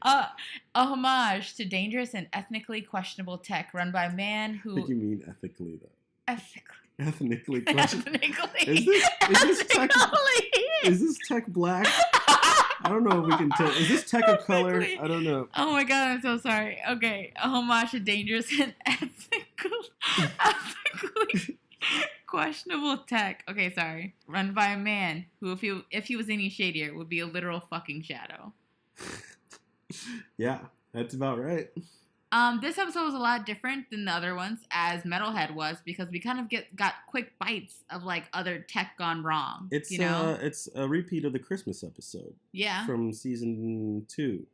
A homage to dangerous and ethnically questionable tech run by a man who. I think you mean ethically though. Ethnically questionable. Ethnically. Is this tech black? I don't know if we can tell. Is this tech of color? I don't know. Oh my God, I'm so sorry. Okay, a homage to dangerous and ethically questionable tech. Okay, sorry. Run by a man who, if he was any shadier, would be a literal fucking shadow. Yeah, that's about right. This episode was a lot different than the other ones, as Metalhead was, because we kind of got quick bites of like other tech gone wrong. It's it's a repeat of the Christmas episode. Yeah. From season 2.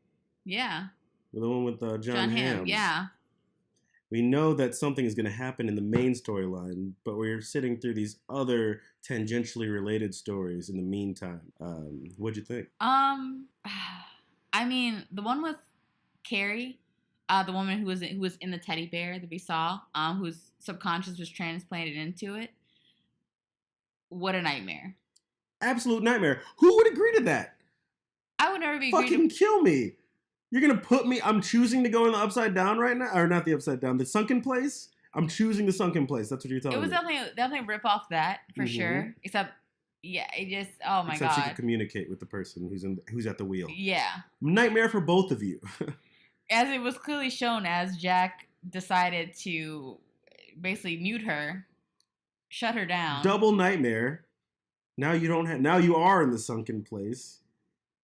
Yeah. The one with John Hamm. Yeah. We know that something is going to happen in the main storyline, but we're sitting through these other tangentially related stories in the meantime. What'd you think? I mean, the one with Carrie, the woman who was in the teddy bear that we saw, whose subconscious was transplanted into it. What a nightmare! Absolute nightmare. Who would agree to that? I would never be. Fucking kill me. You're gonna put me. I'm choosing to go in the upside down right now, or not the upside down, the sunken place. I'm choosing the sunken place. That's what you're telling me. It was definitely rip off that for sure. Except, yeah, it just oh my God. Except she could communicate with the person who's at the wheel. Yeah. Nightmare for both of you. As it was clearly shown, as Jack decided to basically mute her. shut her down. Double nightmare. Now you don't have. Now you are in the sunken place.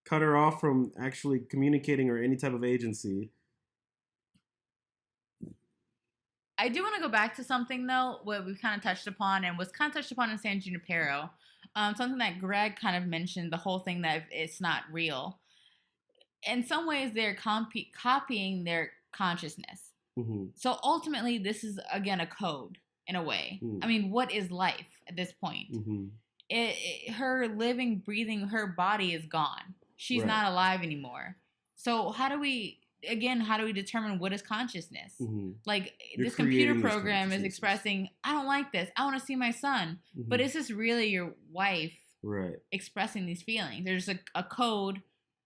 Cut her off from actually communicating or any type of agency. I do want to go back to something, though, what we've kind of touched upon and was kind of touched upon in San Junipero. Something that Greg kind of mentioned, the whole thing that it's not real. In some ways, they're copying their consciousness. Mm-hmm. So ultimately, this is, again, a code in a way. Mm. I mean, what is life at this point? Mm-hmm. Her living, breathing, her body is gone. She's not alive anymore. So how do we determine what is consciousness? Mm-hmm. Like, this computer program is expressing, I don't like this. I want to see my son. Mm-hmm. But is this really your wife expressing these feelings? There's a code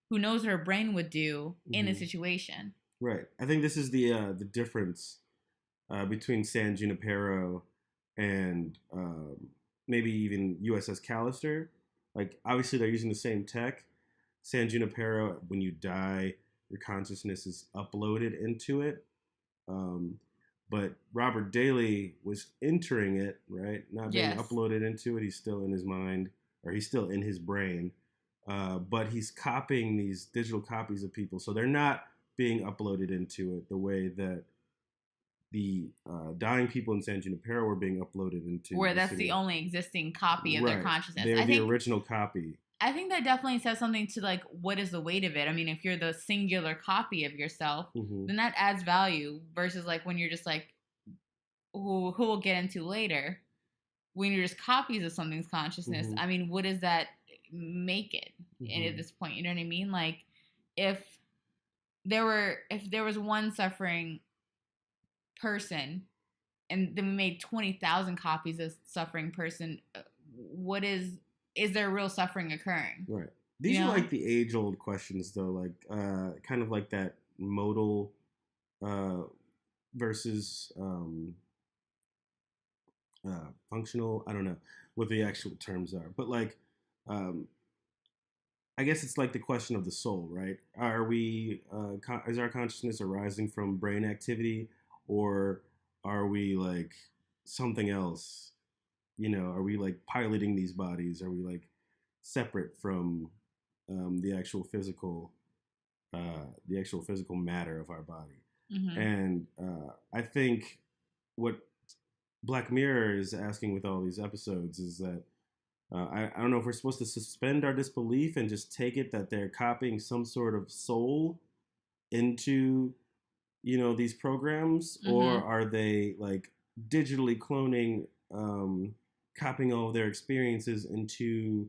who knows what her brain would do in a situation. Right. I think this is the difference between San Junipero and maybe even USS Callistar. Like, obviously, they're using the same tech. San Junipero, when you die, your consciousness is uploaded into it. But Robert Daly was entering it, right? Not being uploaded into it. He's still in his mind, or he's still in his brain. But he's copying these digital copies of people. So they're not being uploaded into it the way that the dying people in San Junipero were being uploaded into. Where that's the only existing copy of their consciousness. They're the original copy. I think that definitely says something to, like, what is the weight of it? I mean, if you're the singular copy of yourself, then that adds value versus, like, when you're just, like, who we'll get into later, when you're just copies of something's consciousness, I mean, what does that make it at this point? You know what I mean? Like, if there was one suffering person and then we made 20,000 copies of suffering person, is there real suffering occurring? Right. These are like the age-old questions, though, like kind of like that modal versus functional. I don't know what the actual terms are, but like I guess it's like the question of the soul, right? Are we is our consciousness arising from brain activity, or are we like something else? You know, are we like piloting these bodies? Are we like separate from the actual physical matter of our body? Mm-hmm. And I think what Black Mirror is asking with all these episodes is that I don't know if we're supposed to suspend our disbelief and just take it that they're copying some sort of soul into, you know, these programs, or are they like digitally cloning, copying all of their experiences into,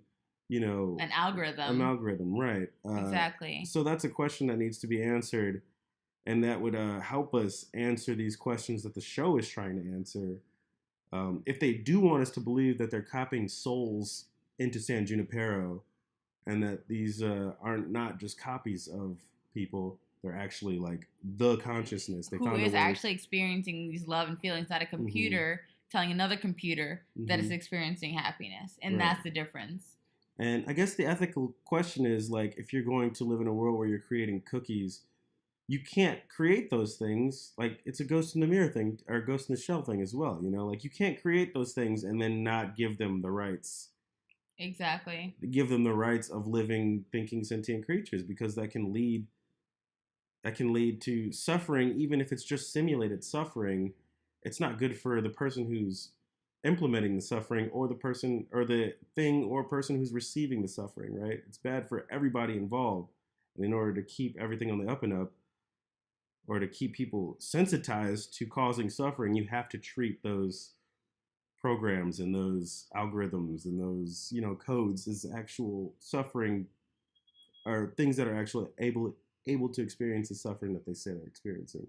you know, an algorithm, right? Exactly. So that's a question that needs to be answered, and that would help us answer these questions that the show is trying to answer. If they do want us to believe that they're copying souls into San Junipero, and that these aren't not just copies of people, they're actually like the consciousness. Who is actually experiencing these love and feelings, not a computer telling another computer that it's experiencing happiness. And that's the difference. And I guess the ethical question is, like, if you're going to live in a world where you're creating cookies, you can't create those things. Like, it's a ghost in the mirror thing, or a ghost in the shell thing as well, you know? Like, you can't create those things and then not give them the rights. Exactly. Give them the rights of living, thinking, sentient creatures, because that can lead to suffering, even if it's just simulated suffering. It's not good for the person who's implementing the suffering, or the person or the thing or person who's receiving the suffering, right? It's bad for everybody involved. And in order to keep everything on the up and up, or to keep people sensitized to causing suffering, you have to treat those programs and those algorithms and those, you know, codes as actual suffering, or things that are actually able to experience the suffering that they say they're experiencing.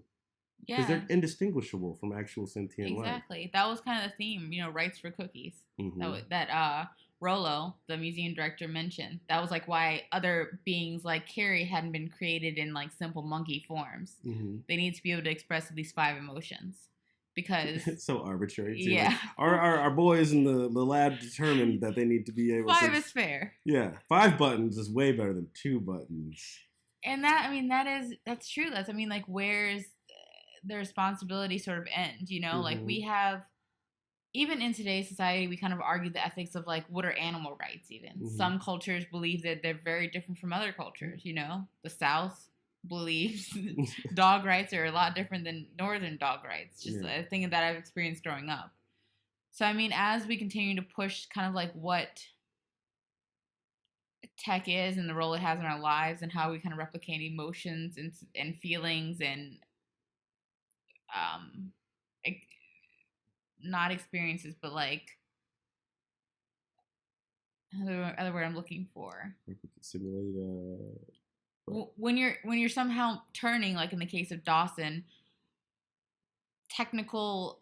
Yeah. Because they're indistinguishable from actual sentient life. Exactly. That was kind of the theme, you know, rights for cookies. That Rollo, the museum director, mentioned. That was like why other beings like Carrie hadn't been created in like simple monkey forms. They need to be able to express at least 5 emotions. Because it's so arbitrary too. Yeah. Like, our boys in the lab determined that they need to be able 5 is fair. Yeah. 5 buttons is way better than 2 buttons. And that, I mean, that's true. That's, I mean, like, where's the responsibility sort of end, you know? Like, we have even in today's society, we kind of argue the ethics of like what are animal rights. Even some cultures believe that they're very different from other cultures. You know, the South believes dog rights are a lot different than northern dog rights. Just a thing that I've experienced growing up. So I mean, as we continue to push kind of like what tech is and the role it has in our lives and how we kind of replicate emotions and feelings and um not experiences but like other word I'm looking for, simulate when you're somehow turning, like in the case of Dawson, technical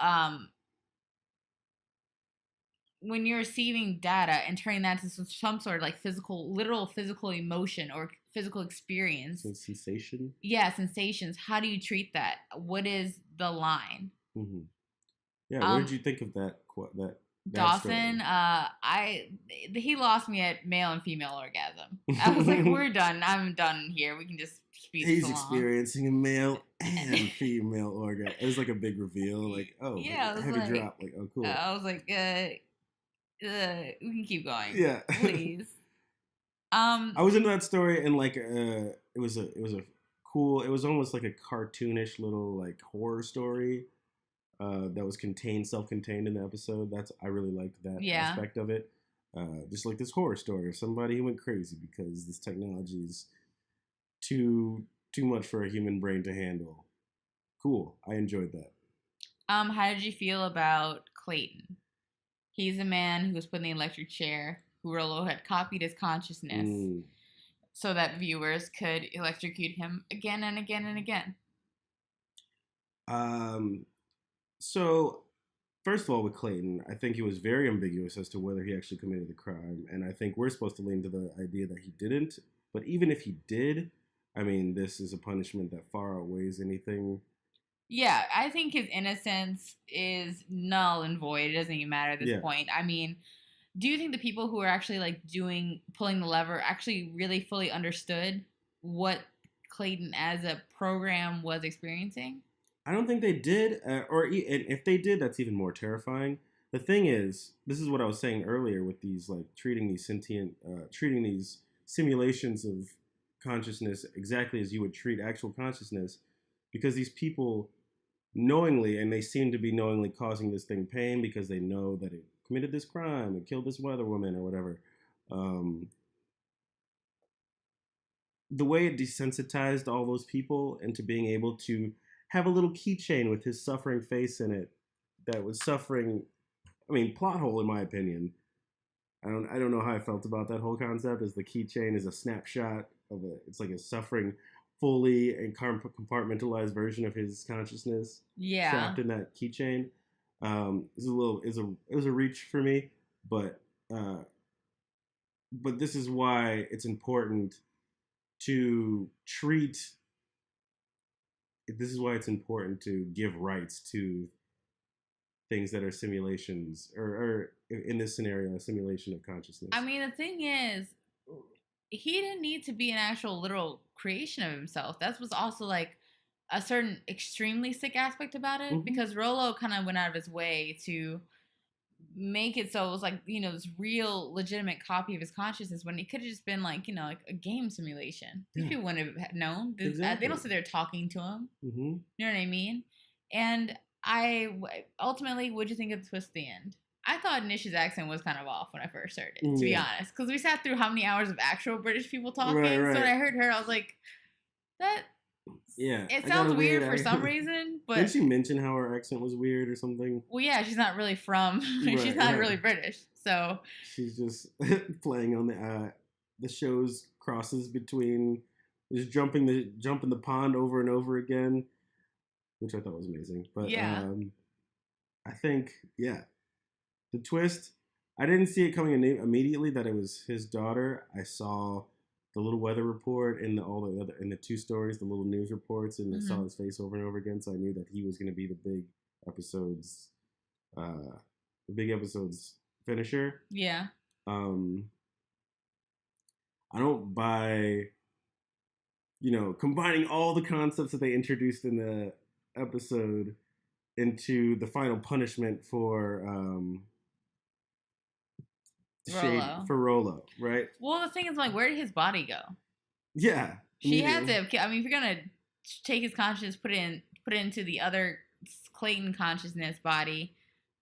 when you're receiving data and turning that into some sort of like literal physical emotion or physical experience. So sensation? Yeah, sensations. How do you treat that? What is the line? Mm-hmm. Yeah, what did you think of that Dawson, he lost me at male and female orgasm. I was like, we're done. I'm done here. We can just speed this along. He's experiencing a male and female orgasm. It was like a big reveal. Like, oh, yeah, heavy like, drop. Like, oh, cool. I was like, we can keep going. Yeah, please. I was into that story, and like, it was a cool. It was almost like a cartoonish little like horror story. That was self-contained in the episode. I really liked that aspect of it. Just like this horror story of somebody who went crazy because this technology is too much for a human brain to handle. Cool. I enjoyed that. How did you feel about Clayton? He's a man who was put in the electric chair, who Rollo had copied his consciousness so that viewers could electrocute him again and again and again. So, first of all, with Clayton, I think he was very ambiguous as to whether he actually committed the crime. And I think we're supposed to lean to the idea that he didn't. But even if he did, I mean, this is a punishment that far outweighs anything. Yeah, I think his innocence is null and void. It doesn't even matter at this point. I mean, do you think the people who are actually like pulling the lever actually really fully understood what Clayton as a program was experiencing? I don't think they did, and if they did, that's even more terrifying. The thing is, this is what I was saying earlier with these, like, treating these simulations of consciousness exactly as you would treat actual consciousness, because these people knowingly, and they seem to be knowingly causing this thing pain because they know that it committed this crime, it killed this other woman or whatever. The way it desensitized all those people into being able to have a little keychain with his suffering face in it that was suffering. I mean, plot hole in my opinion. I don't know how I felt about that whole concept. As the keychain is a snapshot of it's like a suffering, fully and compartmentalized version of his consciousness. Yeah, trapped in that keychain. It was a reach for me, but this is why it's important to treat. This is why it's important to give rights to things that are simulations, or in this scenario, a simulation of consciousness. I mean, the thing is, he didn't need to be an actual literal creation of himself. That was also like a certain extremely sick aspect about it, because Rollo kind of went out of his way to make it so it was like, you know, this real legitimate copy of his consciousness, when it could have just been like, you know, like a game simulation. These people wouldn't have known. Exactly. They don't sit there talking to him. You know what I mean? And ultimately, what'd you think of the twist at the end? I thought Nish's accent was kind of off when I first heard it, to be honest, because we sat through how many hours of actual British people talking. Right. So when I heard her, I was like, that. Yeah, it sounds weird for some reason, but didn't she mention how her accent was weird or something? Well, yeah, she's not really from. She's not really British, so she's just playing on the show's crosses between just jumping the pond over and over again, which I thought was amazing. But I think the twist. I didn't see it coming immediately that it was his daughter. I saw the little weather report and in the two stories, the little news reports, and I saw his face over and over again. So I knew that he was going to be the big episode's finisher. Yeah. I don't buy, combining all the concepts that they introduced in the episode into the final punishment for Rollo, right? Well, the thing is, like, where did his body go? Yeah, she had to. I mean, if you're gonna take his consciousness, put it into the other Clayton consciousness body,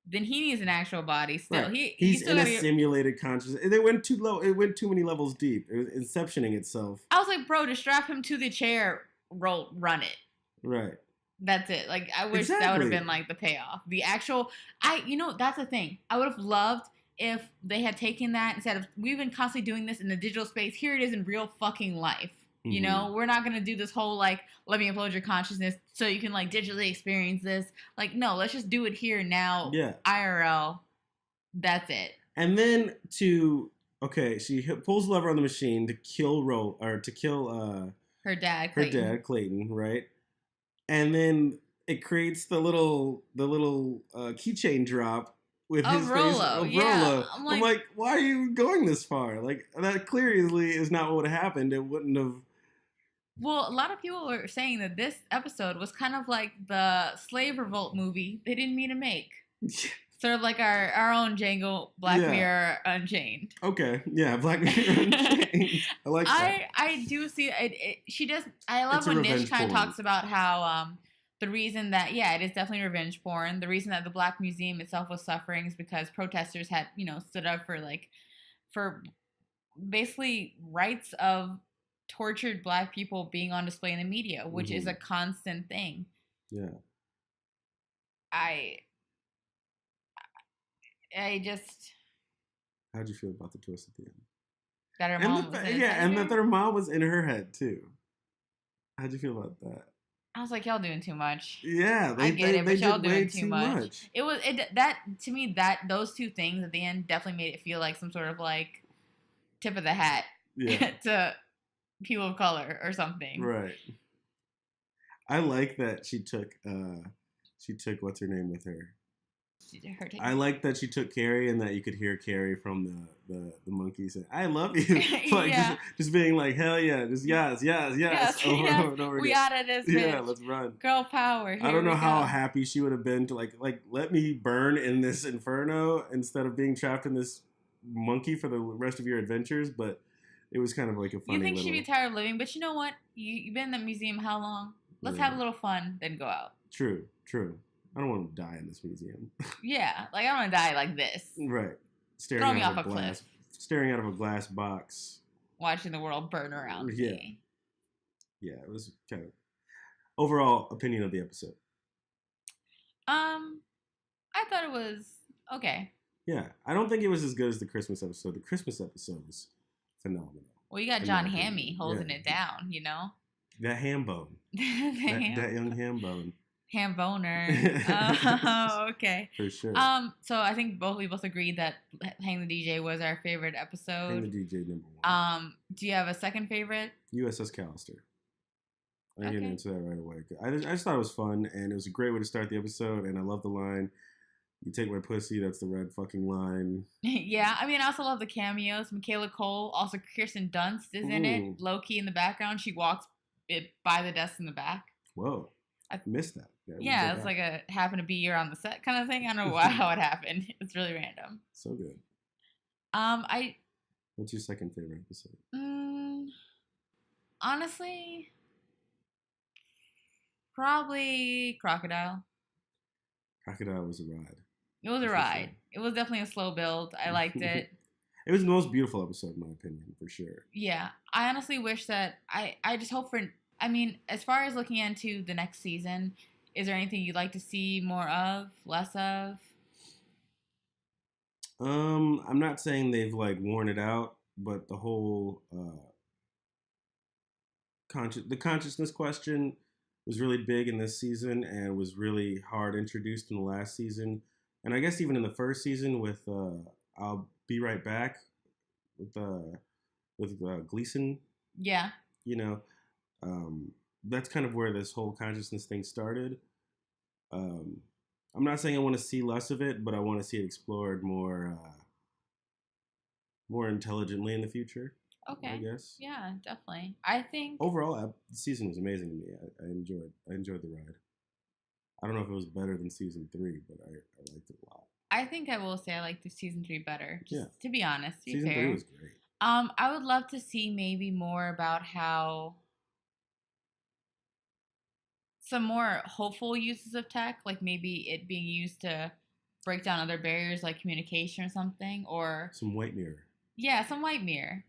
then he needs an actual body. Still, right. He's still in a simulated consciousness. They went too low. It went too many levels deep. It was inceptioning itself. I was like, bro, just strap him to the chair, run it. Right. That's it. Like, I wish that would have been like the payoff. The actual, that's the thing. I would have loved if they had taken that instead of, we've been constantly doing this in the digital space. Here it is in real fucking life. Mm-hmm. You know, we're not going to do this whole, like, let me upload your consciousness so you can, like, digitally experience this. Like, no, let's just do it here now. Yeah. IRL. That's it. And then she pulls the lever on the machine to kill her dad, Clayton, right? And then it creates the little keychain drop with his face of Rollo. I'm like, why are you going this far? Like, that clearly is not what would have happened. It wouldn't have. Well, a lot of people were saying that this episode was kind of like the slave revolt movie they didn't mean to make. Sort of like our own Django Black Mirror Unchained. Okay, yeah, Black Mirror Unchained. I like that. I do see it. She does. I love when Nish kind of talks about how the reason that it is definitely revenge porn. The reason that the Black Museum itself was suffering is because protesters had stood up for basically rights of tortured Black people being on display in the media, which is a constant thing. Yeah. I just. How'd you feel about the twist at the end? That her mom was in his head that her mom was in her head too. How'd you feel about that? I was like, y'all doing too much. Yeah, I get it, but y'all doing too much. It was that to me, that those two things at the end definitely made it feel like some sort of like tip of the hat to people of color or something. Right. I like that she took what's her name with her. I like that she took Carrie and that you could hear Carrie from the monkey say, "I love you," like just being like, "Hell yeah, just yes, over and over again. We out of this bitch. Yeah, let's run. Girl power. I don't know how happy she would have been to like let me burn in this inferno instead of being trapped in this monkey for the rest of your adventures, but it was kind of like a funny. You think she'd be tired of living, but you know what? You've been in the museum how long? Let's have a little fun, then go out. True. I don't want to die in this museum. Yeah, like I don't want to die like this. Right. Throw me off a cliff. Staring out of a glass box. Watching the world burn around me. Yeah, it was kind of overall opinion of the episode. I thought it was okay. Yeah, I don't think it was as good as the Christmas episode. The Christmas episode was phenomenal. Well, you got John Hammond holding it down, you know? That ham bone. that young ham bone. Ham boner. Oh, okay. For sure. So I think we both agreed that Hang the DJ was our favorite episode. Hang the DJ #1. Do you have a second favorite? USS Callistar. I can answer that right away. I just thought it was fun, and it was a great way to start the episode, and I love the line, "You take my pussy," that's the red fucking line. Yeah, I mean, I also love the cameos. Michaela Cole, also Kirsten Dunst is in it. Low-key in the background. She walks by the desk in the back. Whoa. I missed that. Yeah, it's like a happen to be here on the set kind of thing. I don't know how it happened. It's really random. So good. What's your second favorite episode? Honestly, probably Crocodile. Crocodile was a ride. It was a ride. Sure. It was definitely a slow build. I liked it. It was the most beautiful episode, in my opinion, for sure. Yeah. I honestly wish that I just hope for... I mean, as far as looking into the next season, is there anything you'd like to see more of, less of? I'm not saying they've like worn it out, but the whole the consciousness question was really big in this season and was really hard introduced in the last season, and I guess even in the first season with "I'll Be Right Back" with Gleason. Yeah. You know. That's kind of where this whole consciousness thing started. I'm not saying I want to see less of it, but I want to see it explored more intelligently in the future. Okay. I guess. Yeah, definitely. I think overall the season was amazing to me. I enjoyed the ride. I don't know if it was better than season 3, but I liked it a lot. I think I will say I like the season 3 better. Just to be honest, to be season fair. 3 was great. I would love to see maybe more about how some more hopeful uses of tech, like maybe it being used to break down other barriers like communication or something, or some white mirror. Yeah, some white mirror.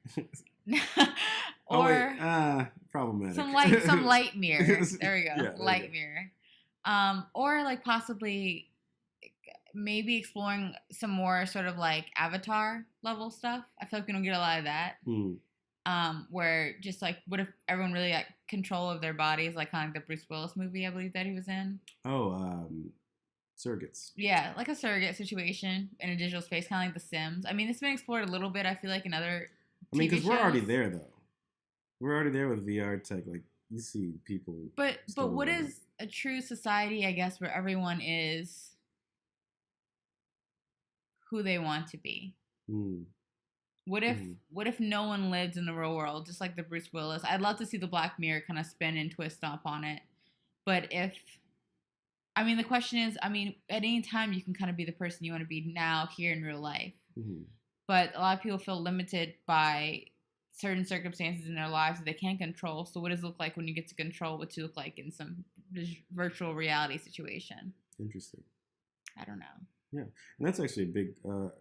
Problematic. Some light mirror. There we go. Yeah, light mirror. Or like possibly maybe exploring some more sort of like Avatar level stuff. I feel like we don't get a lot of that. Where just like, what if everyone really got control of their bodies, like kind of like the Bruce Willis movie, I believe that he was in. Surrogates. Yeah, like a surrogate situation in a digital space, kind of like The Sims. I mean, it's been explored a little bit, I feel like, in other because we're already there, though. We're already there with VR tech. Like, you see people. But what is a true society, I guess, where everyone is who they want to be? What if no one lived in the real world, just like the Bruce Willis? I'd love to see the Black Mirror kind of spin and twist up on it. But the question is, at any time you can kind of be the person you want to be now, here in real life. But a lot of people feel limited by certain circumstances in their lives that they can't control. So what does it look like when you get to control what you look like in some virtual reality situation? Interesting. I don't know. Yeah, and that's actually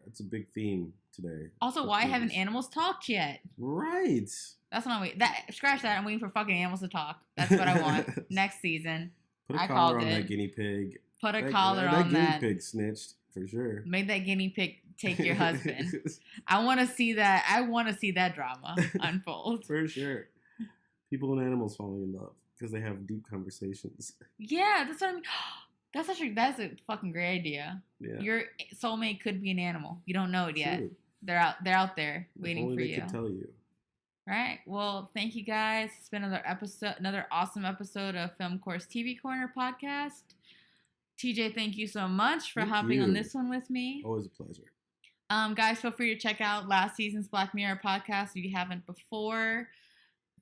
it's a big theme today. Also, why haven't animals talked yet? Right. That's what I'm waiting. Scratch that. I'm waiting for fucking animals to talk. That's what I want next season. Put a collar on that guinea pig. Put a collar on that. That guinea pig snitched for sure. Make that guinea pig take your husband. I want to see that. I want to see that drama unfold. For sure. People and animals falling in love because they have deep conversations. Yeah, that's what I mean. That's a fucking great idea. Yeah. Your soulmate could be an animal. You don't know it yet. True. They're out there waiting for you. They could tell you. Right. Well, thank you guys. It's been another awesome episode of Filmcore's TV Corner podcast. TJ, thank you so much for hopping on this one with me. Always a pleasure. Guys, feel free to check out last season's Black Mirror podcast if you haven't before.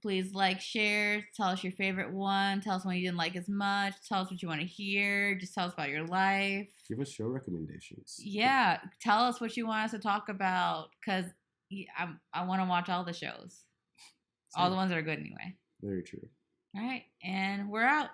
Please like, share, tell us your favorite one. Tell us one you didn't like as much. Tell us what you want to hear. Just tell us about your life. Give us show recommendations. Yeah. Tell us what you want us to talk about, because I want to watch all the shows. All the ones that are good anyway. Very true. All right. And we're out.